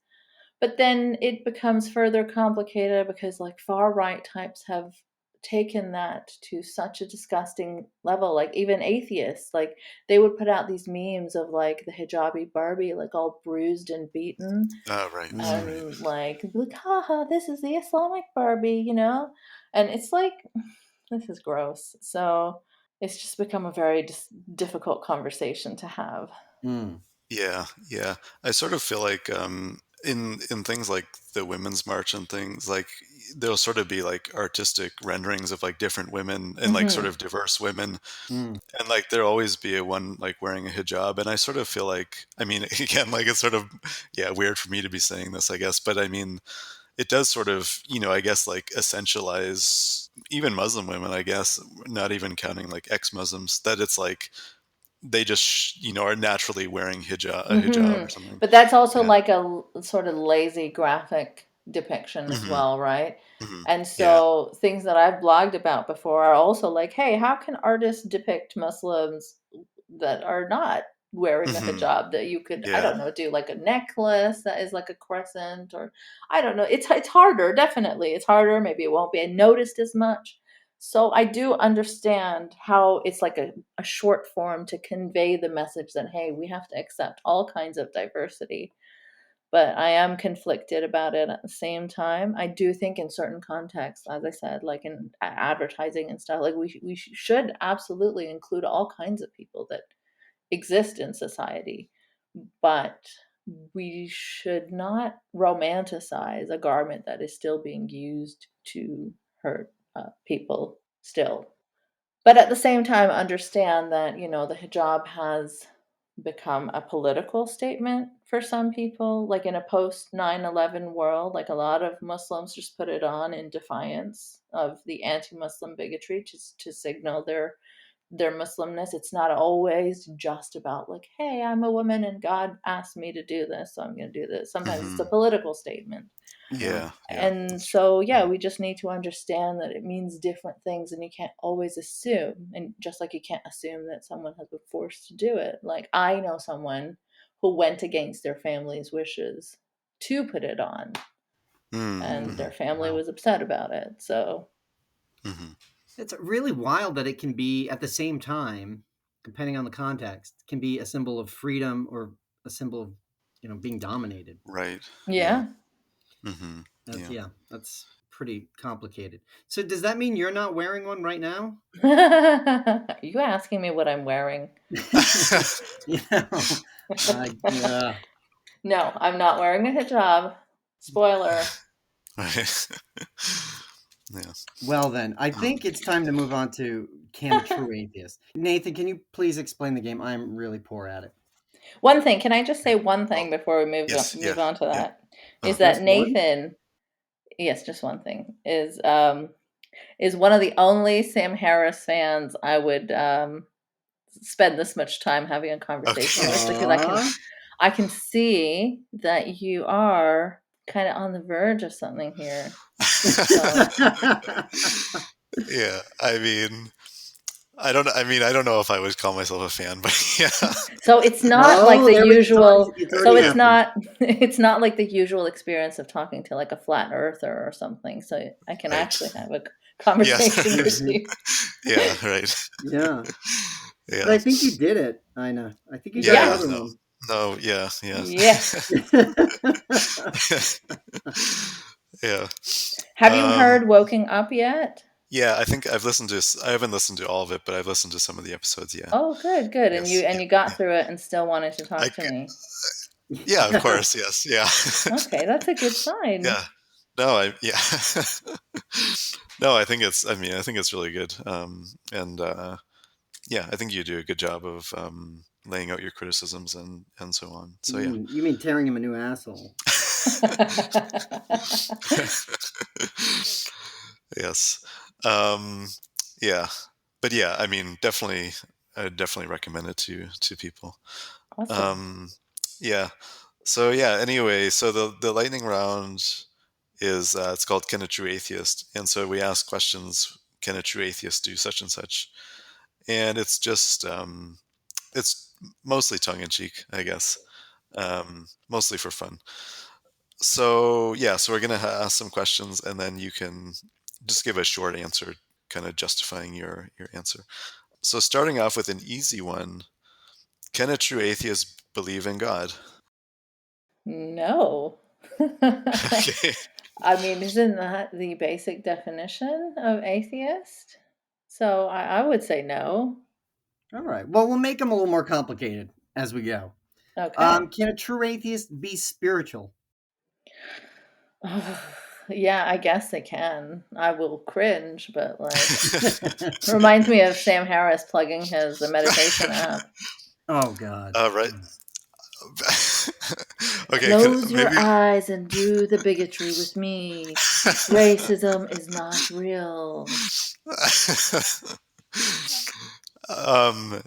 But then it becomes further complicated because like far right types have taken that to such a disgusting level. Like even atheists, like they would put out these memes of like the hijabi Barbie like all bruised and beaten. Oh, right. And like haha, this is the Islamic Barbie, you know? And it's like, this is gross. So it's just become a very difficult conversation to have. Mm. Yeah, yeah. I sort of feel like in things like the Women's March and things, like there'll sort of be like artistic renderings of like different women and like sort of diverse women. Mm. And like there'll always be a one like wearing a hijab. And I sort of feel like, I mean, again, like it's sort of, yeah, weird for me to be saying this, I guess. But I mean, it does sort of, I guess like essentialize even Muslim women, I guess, not even counting like ex-Muslims, that it's like they just, are naturally wearing a hijab or something. But that's also Yeah. like a sort of lazy graphic depiction as well, right? And Yeah. so things that I've blogged about before are also like, hey, how can artists depict Muslims that are not wearing the hijab, that you could, I Yeah. don't know, do like a necklace that is like a crescent, or I don't know. It's harder, definitely. It's harder. Maybe it won't be noticed as much. So I do understand how it's like a short form to convey the message that, hey, we have to accept all kinds of diversity. But I am conflicted about it at the same time. I do think in certain contexts, as I said, like in advertising and stuff, like we should absolutely include all kinds of people that exist in society. But we should not romanticize a garment that is still being used to hurt people still. But at the same time, understand that, the hijab has become a political statement for some people. Like in a post 9/11 world, like a lot of Muslims just put it on in defiance of the anti-Muslim bigotry to signal their Muslimness. It's not always just about like, hey, I'm a woman and God asked me to do this, so I'm going to do this. Sometimes it's a political statement. Yeah. Yeah. And so, yeah, we just need to understand that it means different things, and you can't always assume. And just like you can't assume that someone has been forced to do it. Like I know someone who went against their family's wishes to put it on, and their family was upset about it. So It's really wild that it can be at the same time, depending on the context, can be a symbol of freedom or a symbol of, being dominated. Right. yeah. That's pretty complicated. So does that mean you're not wearing one right now? Are you asking me what I'm wearing? Yeah. No, I'm not wearing a hijab. Spoiler. Right. Yeah. Well then, I think it's time to move on to Can a True Atheist? Nathan, can you please explain the game? I'm really poor at it. One thing, can I just say one thing before we move on to that? Is that Nathan, yes, just one thing, is one of the only Sam Harris fans I would spend this much time having a conversation with, because I can see that you are kind of on the verge of something here. Yeah, I mean, I don't know if I would call myself a fan, but yeah. So it's not like the usual. It's not like the usual experience of talking to like a flat earther or something. So I can actually have a conversation with you. Yeah, right. Yeah. But I think you did it, Eiynah. I think you got another one. No, yeah. Yeah. Have you heard Woken Up yet? Yeah, I think I haven't listened to all of it, but I've listened to some of the episodes, yeah. Oh, good. Yes, And you got through it and still wanted to talk to me. Yeah, of course, yes, yeah. Okay, that's a good sign. Yeah. No, No, I think it's really good. And yeah, I think you do a good job of laying out your criticisms and so on. So yeah. You mean tearing him a new asshole? Yes. Yeah. But yeah, I mean, definitely, I definitely recommend it to people. Awesome. Yeah. So yeah. Anyway, so the lightning round is it's called Can a True Atheist, and so we ask questions. Can a true atheist do such and such? And it's just it's mostly tongue in cheek, I guess. Mostly for fun. So yeah, so we're gonna ask some questions, and then you can just give a short answer, kind of justifying your answer. So starting off with an easy one, can a true atheist believe in God? No. Okay. I mean, isn't that the basic definition of atheist? So I would say no. All right. Well, we'll make them a little more complicated as we go. Okay. Can a true atheist be spiritual? Yeah, I guess they can. I will cringe, but like, reminds me of Sam Harris plugging his meditation app. Oh God. Right. Okay. Close your Maybe. eyes and do the bigotry with me. Racism is not real.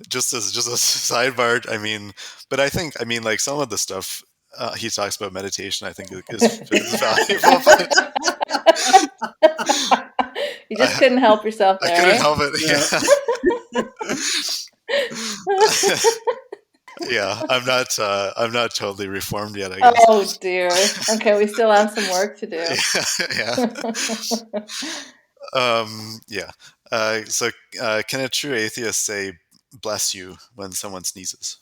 Just a sidebar. I mean, but I mean, like some of the stuff he talks about meditation, I think is valuable. But You just couldn't help yourself I there, couldn't eh? help it. Yeah. Yeah, I'm not totally reformed yet, I guess. Oh dear. Okay, we still have some work to do. Yeah. Yeah. So, can a true atheist say "bless you" when someone sneezes?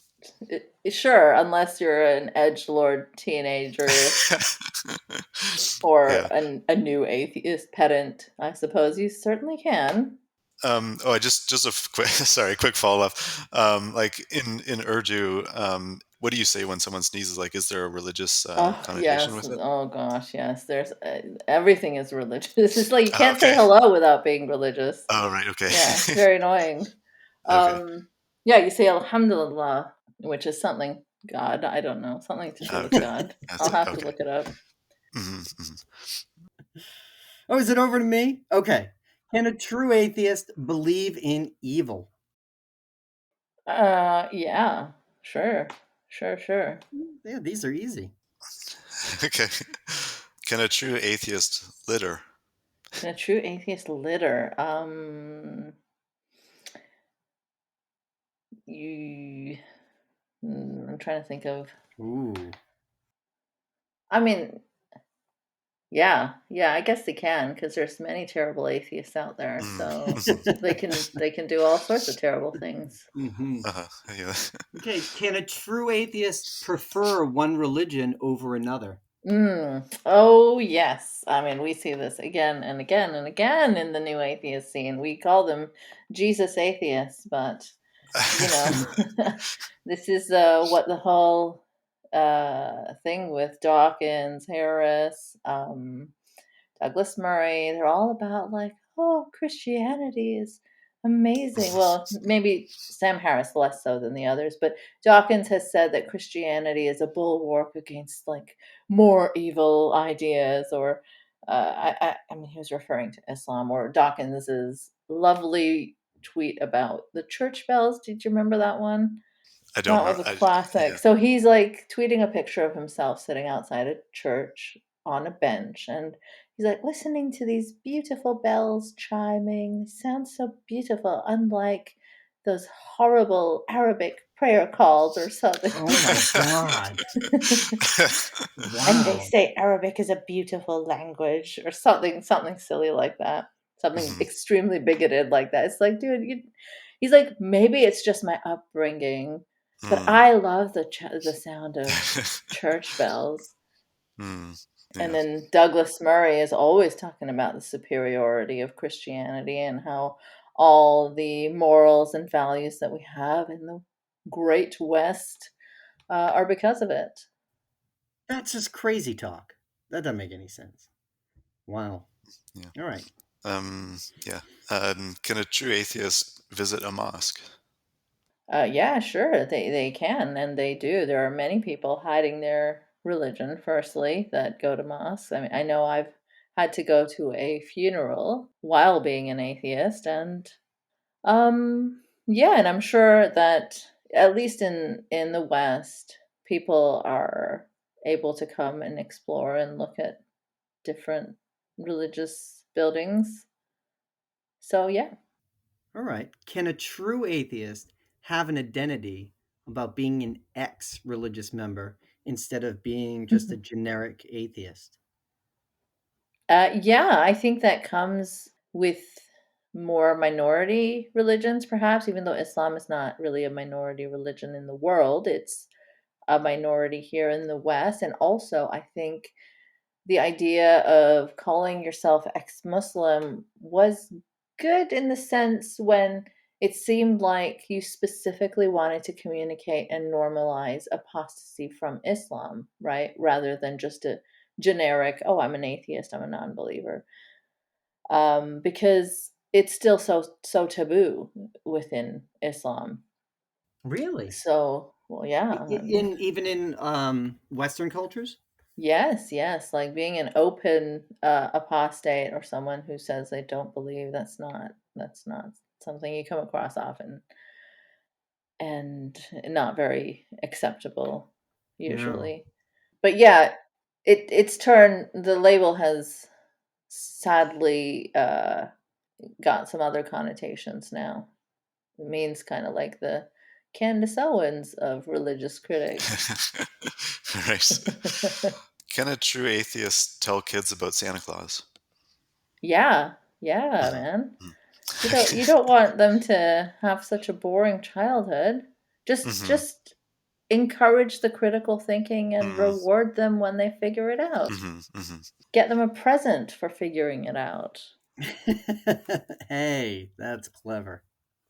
Sure, unless you're an edgelord teenager or Yeah. a new atheist pedant, I suppose you certainly can. Just a quick, sorry, quick follow up. Like in Urdu, what do you say when someone sneezes? Like, is there a religious Oh connotation yes. with it? Oh gosh, yes. There's everything is religious. It's like you Oh, can't say okay. hello without being religious. Oh, right. Okay. Yeah, it's very annoying. Okay. Yeah, you say Alhamdulillah, which is something God. I don't know, something to do with Okay. God. That's I'll it. have to Okay. look it up. Hmm. Oh, is it over to me? Okay. Can a true atheist believe in evil? Yeah, sure, sure. Yeah, these are easy. Okay. Can a true atheist litter? Can a true atheist litter? You. I'm trying to think of. Ooh. I mean, yeah, I guess they can because there's many terrible atheists out there, so they can do all sorts of terrible things. Hmm. Yeah. Okay. Can a true atheist prefer one religion over another? Oh yes. I mean, we see this again and again and again in the new atheist scene. We call them Jesus atheists, but you know, this is what the whole thing with Dawkins, Harris, Douglas Murray, they're all about like, oh, Christianity is amazing. Well, maybe Sam Harris less so than the others, but Dawkins has said that Christianity is a bulwark against like more evil ideas, or I mean, he was referring to Islam, or Dawkins's lovely tweet about the church bells. Did you remember that one? I don't That remember. was a classic. Yeah. So he's like tweeting a picture of himself sitting outside a church on a bench, and he's like listening to these beautiful bells chiming. They sound so beautiful, unlike those horrible Arabic prayer calls or something. Oh my God. And they Wow. say Arabic is a beautiful language or something silly like that. Something Mhm. extremely bigoted like that. It's like, dude, he's like, maybe it's just my upbringing, but Mm. I love the sound of church bells. Mm. And Yeah. then Douglas Murray is always talking about the superiority of Christianity and how all the morals and values that we have in the great West are because of it. That's just crazy talk. That doesn't make any sense. Wow. Yeah. All right. Yeah. Can a true atheist visit a mosque? Yeah, sure, they can, and they do. There are many people hiding their religion, firstly, that go to mass. I mean, I know I've had to go to a funeral while being an atheist, and yeah, and I'm sure that at least in the West, people are able to come and explore and look at different religious buildings. So yeah. All right. Can a true atheist have an identity about being an ex-religious member instead of being just a generic atheist? Yeah, I think that comes with more minority religions, perhaps, even though Islam is not really a minority religion in the world. It's a minority here in the West. And also, I think the idea of calling yourself ex-Muslim was good in the sense when it seemed like you specifically wanted to communicate and normalize apostasy from Islam, right? Rather than just a generic, oh, I'm an atheist, I'm a non-believer. Because it's still so taboo within Islam. Really? So, well, yeah, I mean, Even in Western cultures? yes, like being an open apostate or someone who says they don't believe, that's not something you come across often and not very acceptable No. usually. But yeah, the label has sadly got some other connotations now. It means kind of like the Candace Owens of religious critics. Right. Can a true atheist tell kids about Santa Claus? Yeah, yeah, man. Mm. You don't want them to have such a boring childhood. Just Mhm. just encourage the critical thinking and Mhm. reward them when they figure it out. Mhm. Mhm. Get them a present for figuring it out. Hey, that's clever.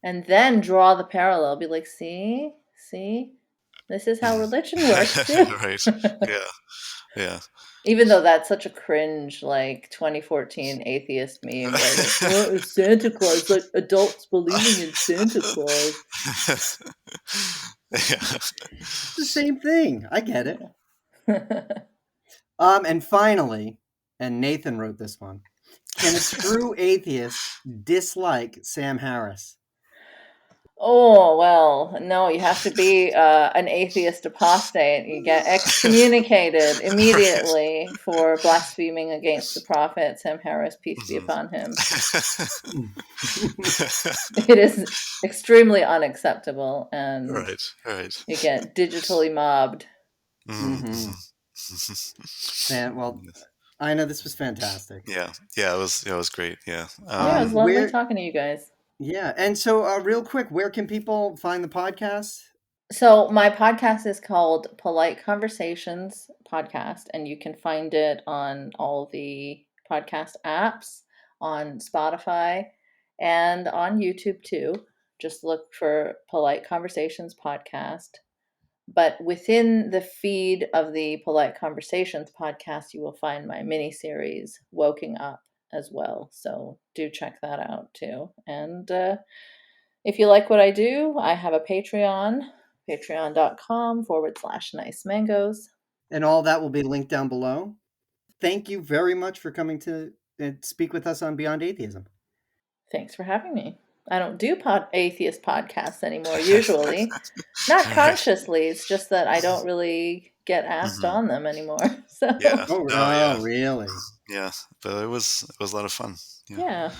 And then draw the parallel. Be like, see, this is how religion works too. Right. Yeah. Yeah. Even though that's such a cringe, like 2014 atheist meme where like, what is Santa Claus? Like adults believing in Santa Claus. Yeah. It's the same thing. I get it. Yeah. And finally, and Nathan wrote this one. Can a true atheist dislike Sam Harris? Oh, well, no, you have to be an atheist apostate. You get excommunicated Right. immediately for blaspheming against the prophet, Sam Harris, peace be Mhm. upon him. It is extremely unacceptable, and Right. Right. you get digitally mobbed. Mhm. Mm-hmm. Mhm. Well, I know this was fantastic. Yeah. Yeah. It was great. Yeah. Yeah, it was lovely Where, talking to you guys. yeah, and so real quick, where can people find the podcast? So my podcast is called Polite Conversations Podcast, and you can find it on all the podcast apps, on Spotify, and on YouTube too. Just look for Polite Conversations Podcast. But within the feed of the Polite Conversations podcast, you will find my mini series, Woking Up, as well. So do check that out too. And if you like what I do, I have a Patreon, patreon.com/nice mangoes. And all that will be linked down below. Thank you very much for coming to speak with us on Beyond Atheism. Thanks for having me. I don't do atheist podcasts anymore, usually. Not Right. consciously, it's just that I don't really get asked Mhm. on them anymore. Yeah. So, Oh, yeah. Really? Yeah. But it was a lot of fun. Yeah. yeah.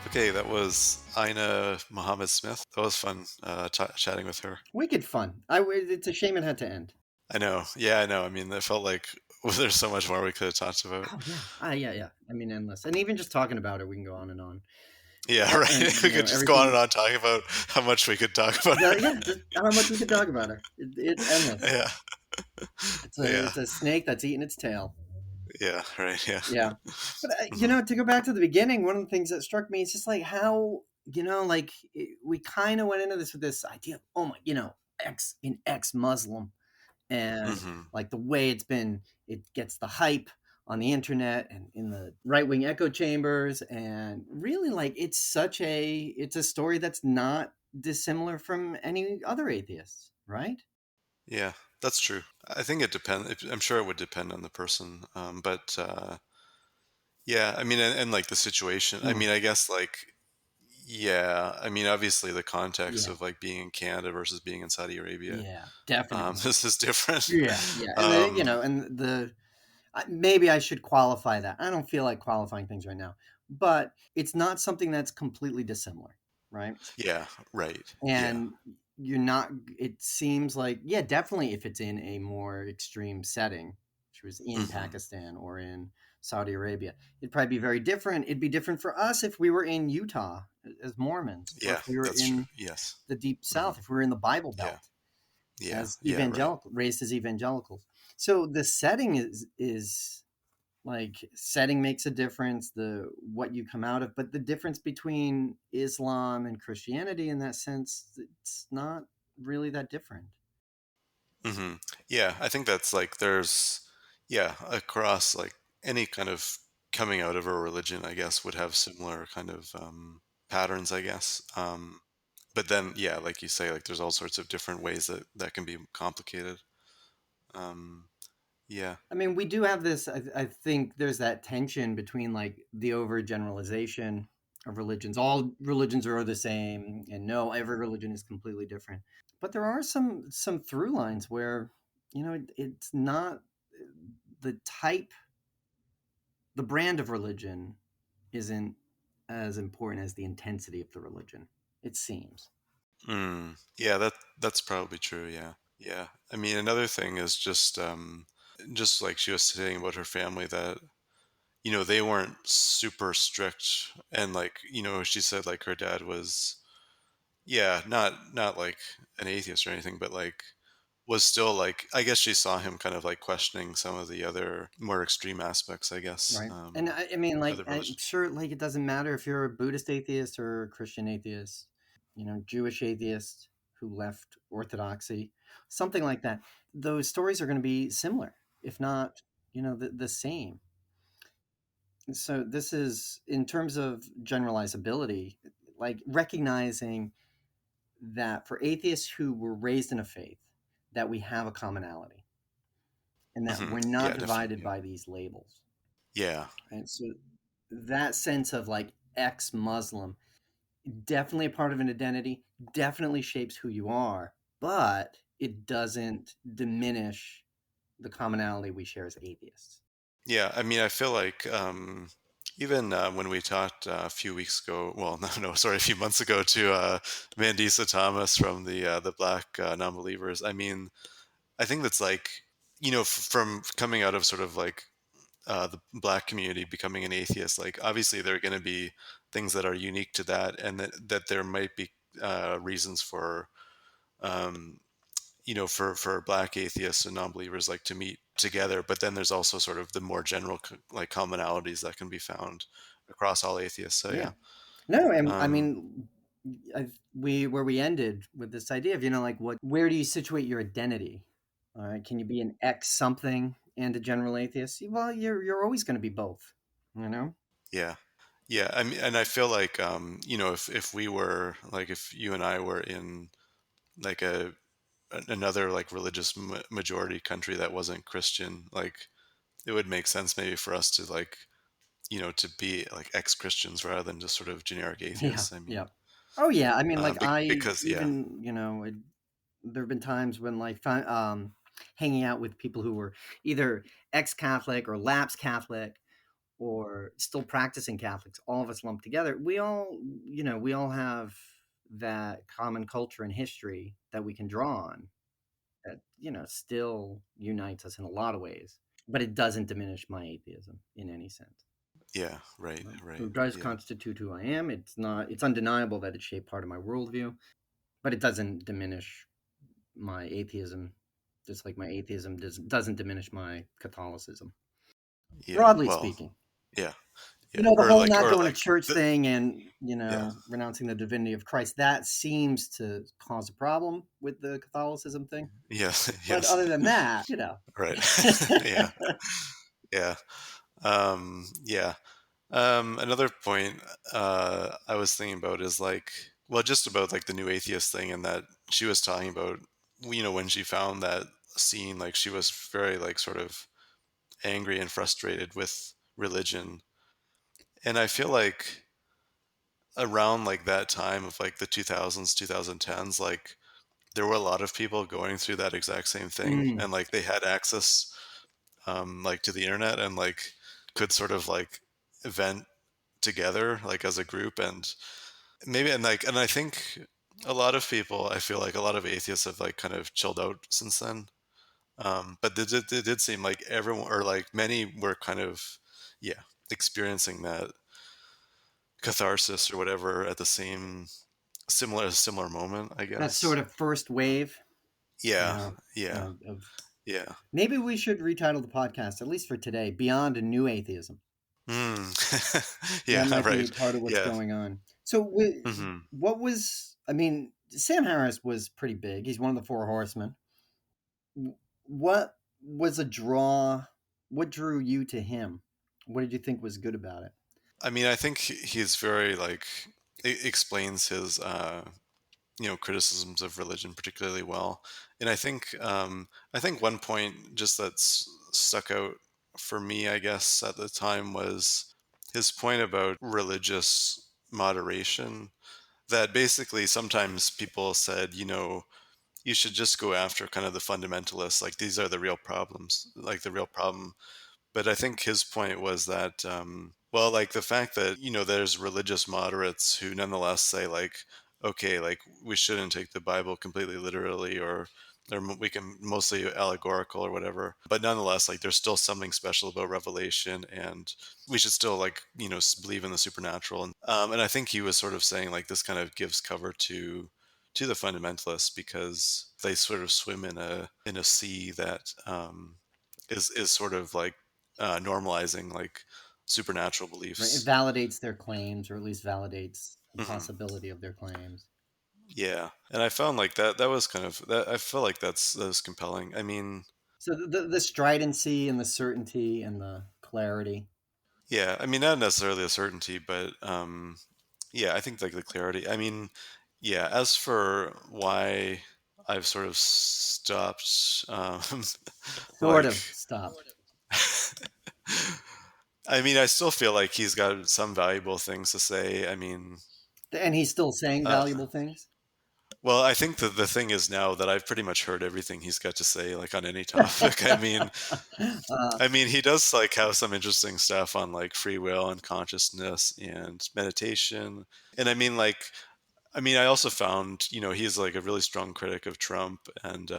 Okay, that was Eiynah Mohammed-Smith. That was fun chatting with her. Wicked fun. It's a shame it had to end. I know. Yeah, I know. I mean, it felt like there's so much more we could have talked about. Oh yeah. Yeah. I mean, endless. And even just talking about it, we can go on and on. Yeah, right. And We could just go on and on talking about how much we could talk about her. Yeah, just how much we could talk about her. It's endless. Yeah. It's a snake that's eating its tail. Yeah, right. Yeah. Yeah. But to go back to the beginning, one of the things that struck me is just like how we kind of went into this with this idea of, oh my, ex-Muslim, and Mm-hmm. like the way it gets the hype on the internet and in the right-wing echo chambers, and really, like, it's a story that's not dissimilar from any other atheists, right? Yeah, that's true. I think it depends. I'm sure it would depend on the person. But yeah, I mean, and like the situation. I Mm, mean, I guess like, yeah, I mean, obviously the context yeah, of like being in Canada versus being in Saudi Arabia, yeah, definitely. this is different. Yeah, and Um, maybe I should qualify that. I don't feel like qualifying things right now, but it's not something that's completely dissimilar, right? yeah, right. Yeah. And you're not, it seems like, yeah, definitely if it's in a more extreme setting, which was in Hmm. Pakistan or in Saudi Arabia, it'd probably be very different. It'd be different for us if we were in Utah as Mormons, or if Yeah, we were that's true. in Yes. the deep Hmm. south, if we were in the Bible Yeah. Belt Yeah. as Yeah. Right. raised as evangelicals. So the setting is like, setting makes a difference, the what you come out of, but the difference between Islam and Christianity in that sense, it's not really that different. Hmm. Yeah, I think that's like there's, yeah, across like any kind of coming out of a religion, I guess, would have similar kind of patterns, I guess. But then, yeah, like you say, like there's all sorts of different ways that can be complicated. Um, yeah. I mean, we do have this, I think there's that tension between like the overgeneralization of religions. All religions are the same, and no, every religion is completely different. But there are some through lines where, it's not the type, the brand of religion isn't as important as the intensity of the religion, it seems. Yeah, that's probably true. Yeah. Yeah. I mean, another thing is just like she was saying about her family that they weren't super strict, and like she said like her dad was, yeah, not like an atheist or anything, but like was still like, I guess she saw him kind of like questioning some of the other more extreme aspects, I guess, Right. And I mean, like, other I'm religion. sure, like, it doesn't matter if you're a Buddhist atheist or a Christian atheist, Jewish atheist who left Orthodoxy, something like that. Those stories are going to be similar, if not, the same. So this is, in terms of generalizability, like recognizing that for atheists who were raised in a faith, that we have a commonality and that Hmm. we're not Yeah, divided definitely. by these labels. Yeah. And so that sense of like ex-Muslim, definitely a part of an identity, definitely shapes who you are, but it doesn't diminish the commonality we share as atheists. Yeah, I mean, I feel like even when we talked a few weeks ago, well, no, sorry, a few months ago to Mandisa Thomas from the Black Non-Believers. I mean, I think that's like, from coming out of sort of like the Black community becoming an atheist, like obviously there are going to be things that are unique to that, and that there might be reasons for um, for Black atheists and non-believers like to meet together. But then there's also sort of the more general like commonalities that can be found across all atheists. So Yeah. yeah. No, and I um mean, where we ended with this idea of, like, where do you situate your identity? All right, can you be an ex something and a general atheist? Well, you're always going to be both, you know? yeah, yeah, I mean, and I feel like if we were like, if you and I were in like another like religious majority country that wasn't Christian, like it would make sense maybe for us to like to be like ex-Christians rather than just sort of generic Yeah, atheists. I yeah. mean, Oh yeah, I mean, like, I because yeah. even, there have been times when, like, hanging out with people who were either ex-Catholic or lapsed Catholic or still practicing Catholics, all of us lumped together. We all have that common culture and history that we can draw on that, still unites us in a lot of ways, but it doesn't diminish my atheism in any sense. Yeah, right, right. It does Yeah. constitute who I am. It's undeniable that it shaped part of my worldview, but it doesn't diminish my atheism, just like my atheism doesn't diminish my Catholicism, Yeah. broadly Well, speaking. yeah. Yeah. The Or whole like not or going to like church the, thing and, yeah. renouncing the divinity of Christ, that seems to cause a problem with the Catholicism thing. Yes. But Yes. other than that, Right. Yeah. Yeah. Yeah. Another point I was thinking about is like, well, just about like the new atheist thing, and that she was talking about, when she found that scene, like she was very like sort of angry and frustrated with religion. And I feel like around like that time of like the 2000s, 2010s, like there were a lot of people going through that exact same thing, Mm. and like they had access like to the internet, and like could sort of like vent together like as a group, and maybe, and I think a lot of people, I feel like a lot of atheists have like kind of chilled out since then. But it did seem like everyone, or like many, were kind of, yeah, experiencing that catharsis or whatever at the similar moment, I That sort guess. of first wave. Yeah, Yeah. yeah, Of yeah. maybe we should retitle the podcast, at least for today, Beyond a New Atheism. Mm. That Yeah, might be right. part of what's Yeah. going on. So, Hmm. what was, I mean, Sam Harris was pretty big. He's one of the four horsemen. What was a draw? What drew you to him? What did you think was good about it? I mean, I think he's very like, explains his criticisms of religion particularly well. And I think one point just that's stuck out for me, I guess, at the time, was his point about religious moderation, that basically sometimes people said, you should just go after kind of the fundamentalists, like these are the real problems, like the real problem. But I think his point was that, well, like the fact that, there's religious moderates who nonetheless say, like, okay, like we shouldn't take the Bible completely literally, or we can mostly allegorical or whatever. But nonetheless, like there's still something special about Revelation, and we should still, like, believe in the supernatural. And I think he was sort of saying like this kind of gives cover to the fundamentalists, because they sort of swim in a sea that is sort of like normalizing like supernatural Right? It beliefs. validates their claims, or at least validates the Hmm. possibility of their claims. Yeah, and I found like that was kind of that. I feel like that's compelling. I mean, So the stridency and the certainty and the clarity. yeah, I mean not necessarily a certainty, but yeah, I think like the clarity. I mean, yeah. As for why I've sort of stopped, Sort like, of stopped. I mean, I still feel like he's got some valuable things to say. I mean, And he's still saying uh, valuable things. well, I think the thing is now that I've pretty much heard everything he's got to say, like on any topic. I mean, uh, he does like have some interesting stuff on like free will and consciousness and meditation. And I also found, he's like a really strong critic of Trump, and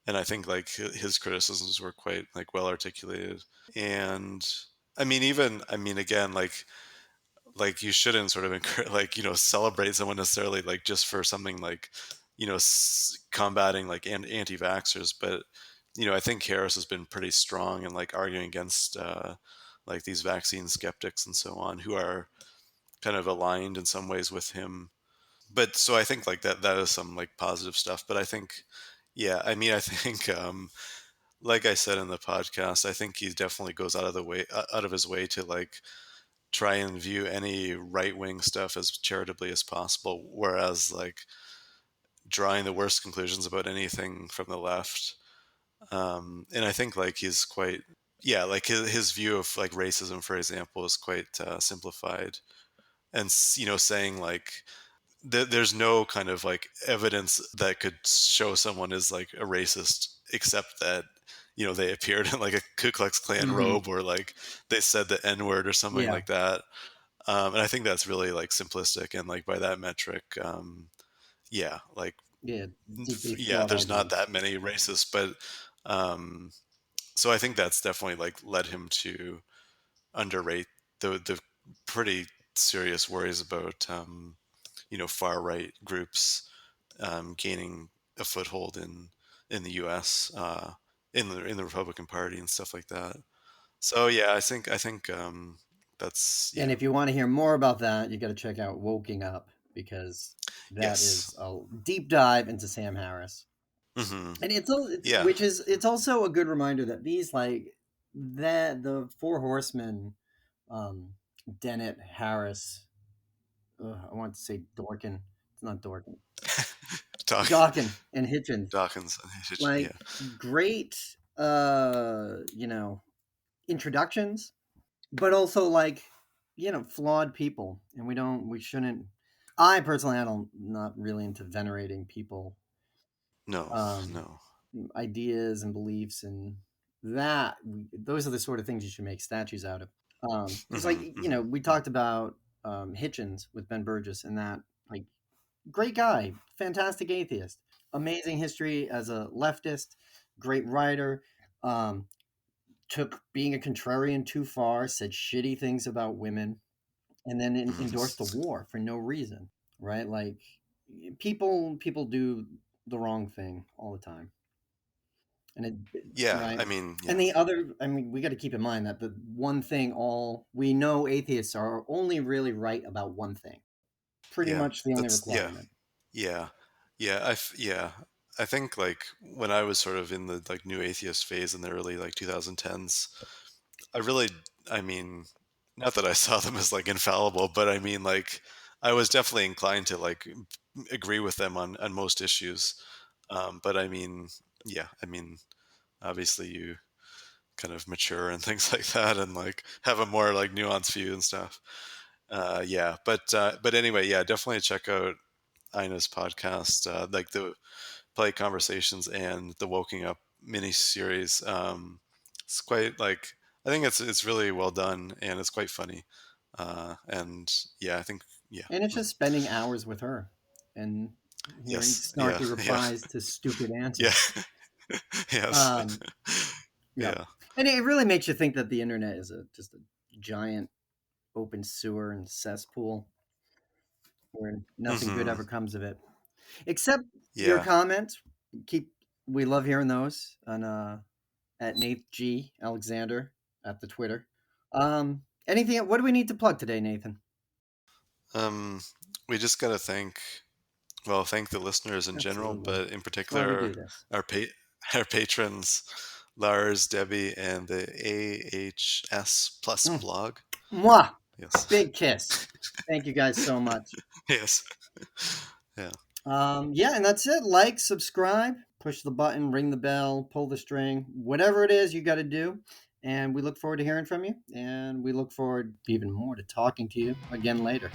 I think like his criticisms were quite like well articulated. And again, like you shouldn't sort of encourage, like, celebrate someone necessarily like just for something like, combating like anti-vaxxers. But I think Harris has been pretty strong in like arguing against like these vaccine skeptics and so on, who are kind of aligned in some ways with him. But so I think like that is some like positive stuff. But I think, yeah, I mean, I think like I said in the podcast, I think he definitely goes out of his way to like try and view any right wing stuff as charitably as possible, whereas like drawing the worst conclusions about anything from the left. And I think like he's quite, yeah, like his view of like racism, for example, is quite simplified, and saying like there's no kind of like evidence that could show someone is like a racist, except that they appeared in like a Ku Klux Klan mhm. robe, or like they said the N word or something Yeah, like that. And I think that's really like simplistic, and like by that metric, yeah, like yeah, deeply yeah, flawed there's not arguments. that many racists, but um, so I think that's definitely like led him to underrate the pretty serious worries about far right groups gaining a foothold in the U.S. In the Republican Party and stuff like that. So yeah, I think that's, And yeah. if you want to hear more about that, you got to check out Woking Up, because that Yes. is a deep dive into Sam Harris. Hmm. And Yeah. it's also a good reminder that these, like, the Four Horsemen, Dennett, Harris. I want to say Dorkin. It's not Dorkin. Dawkins and Hitchens. Dawkins and Hitchens. Like Yeah. great, introductions, but also like, flawed people, and we shouldn't. I personally, not really into venerating people. No. Ideas and beliefs and those are the sort of things you should make statues out of. Because we talked about Hitchens with Ben Burgess, and that, like, great guy, fantastic atheist, amazing history as a leftist, great writer, took being a contrarian too far, said shitty things about women, and then endorsed the war for no reason, right? Like, people do the wrong thing all the time. And right? And the other, we got to keep in mind that the one thing we know atheists are only really right about one thing. Pretty much the only requirement. Yeah. I think, like, when I was sort of in the like new atheist phase in the early like 2010s, not that I saw them as like infallible, but like I was definitely inclined to like agree with them on most issues. But obviously you kind of mature and things like that, and like have a more like nuanced view and stuff. But anyway, definitely check out Eiynah's podcast, like the Polite Conversations and the Woking Up mini series. It's quite like, I think it's really well done, and it's quite funny. And I think and it's just spending hours with her and hearing snarky replies to stupid answers. Yes. And it really makes you think that the internet is just a giant open sewer and cesspool where nothing good ever comes of it, except your comments. We love hearing those on at Nathan G. Alexander at the Twitter. Anything? What do we need to plug today, Nathan? We just gotta thank the listeners in general, but in particular our patrons, Lars, Debbie, and the AHS Plus blog. Mwah! Yes. Big kiss. Thank you guys so much. Yes. Yeah. And that's it. Like, subscribe, push the button, ring the bell, pull the string, whatever it is you got to do. And we look forward to hearing from you. And we look forward even more to talking to you again later.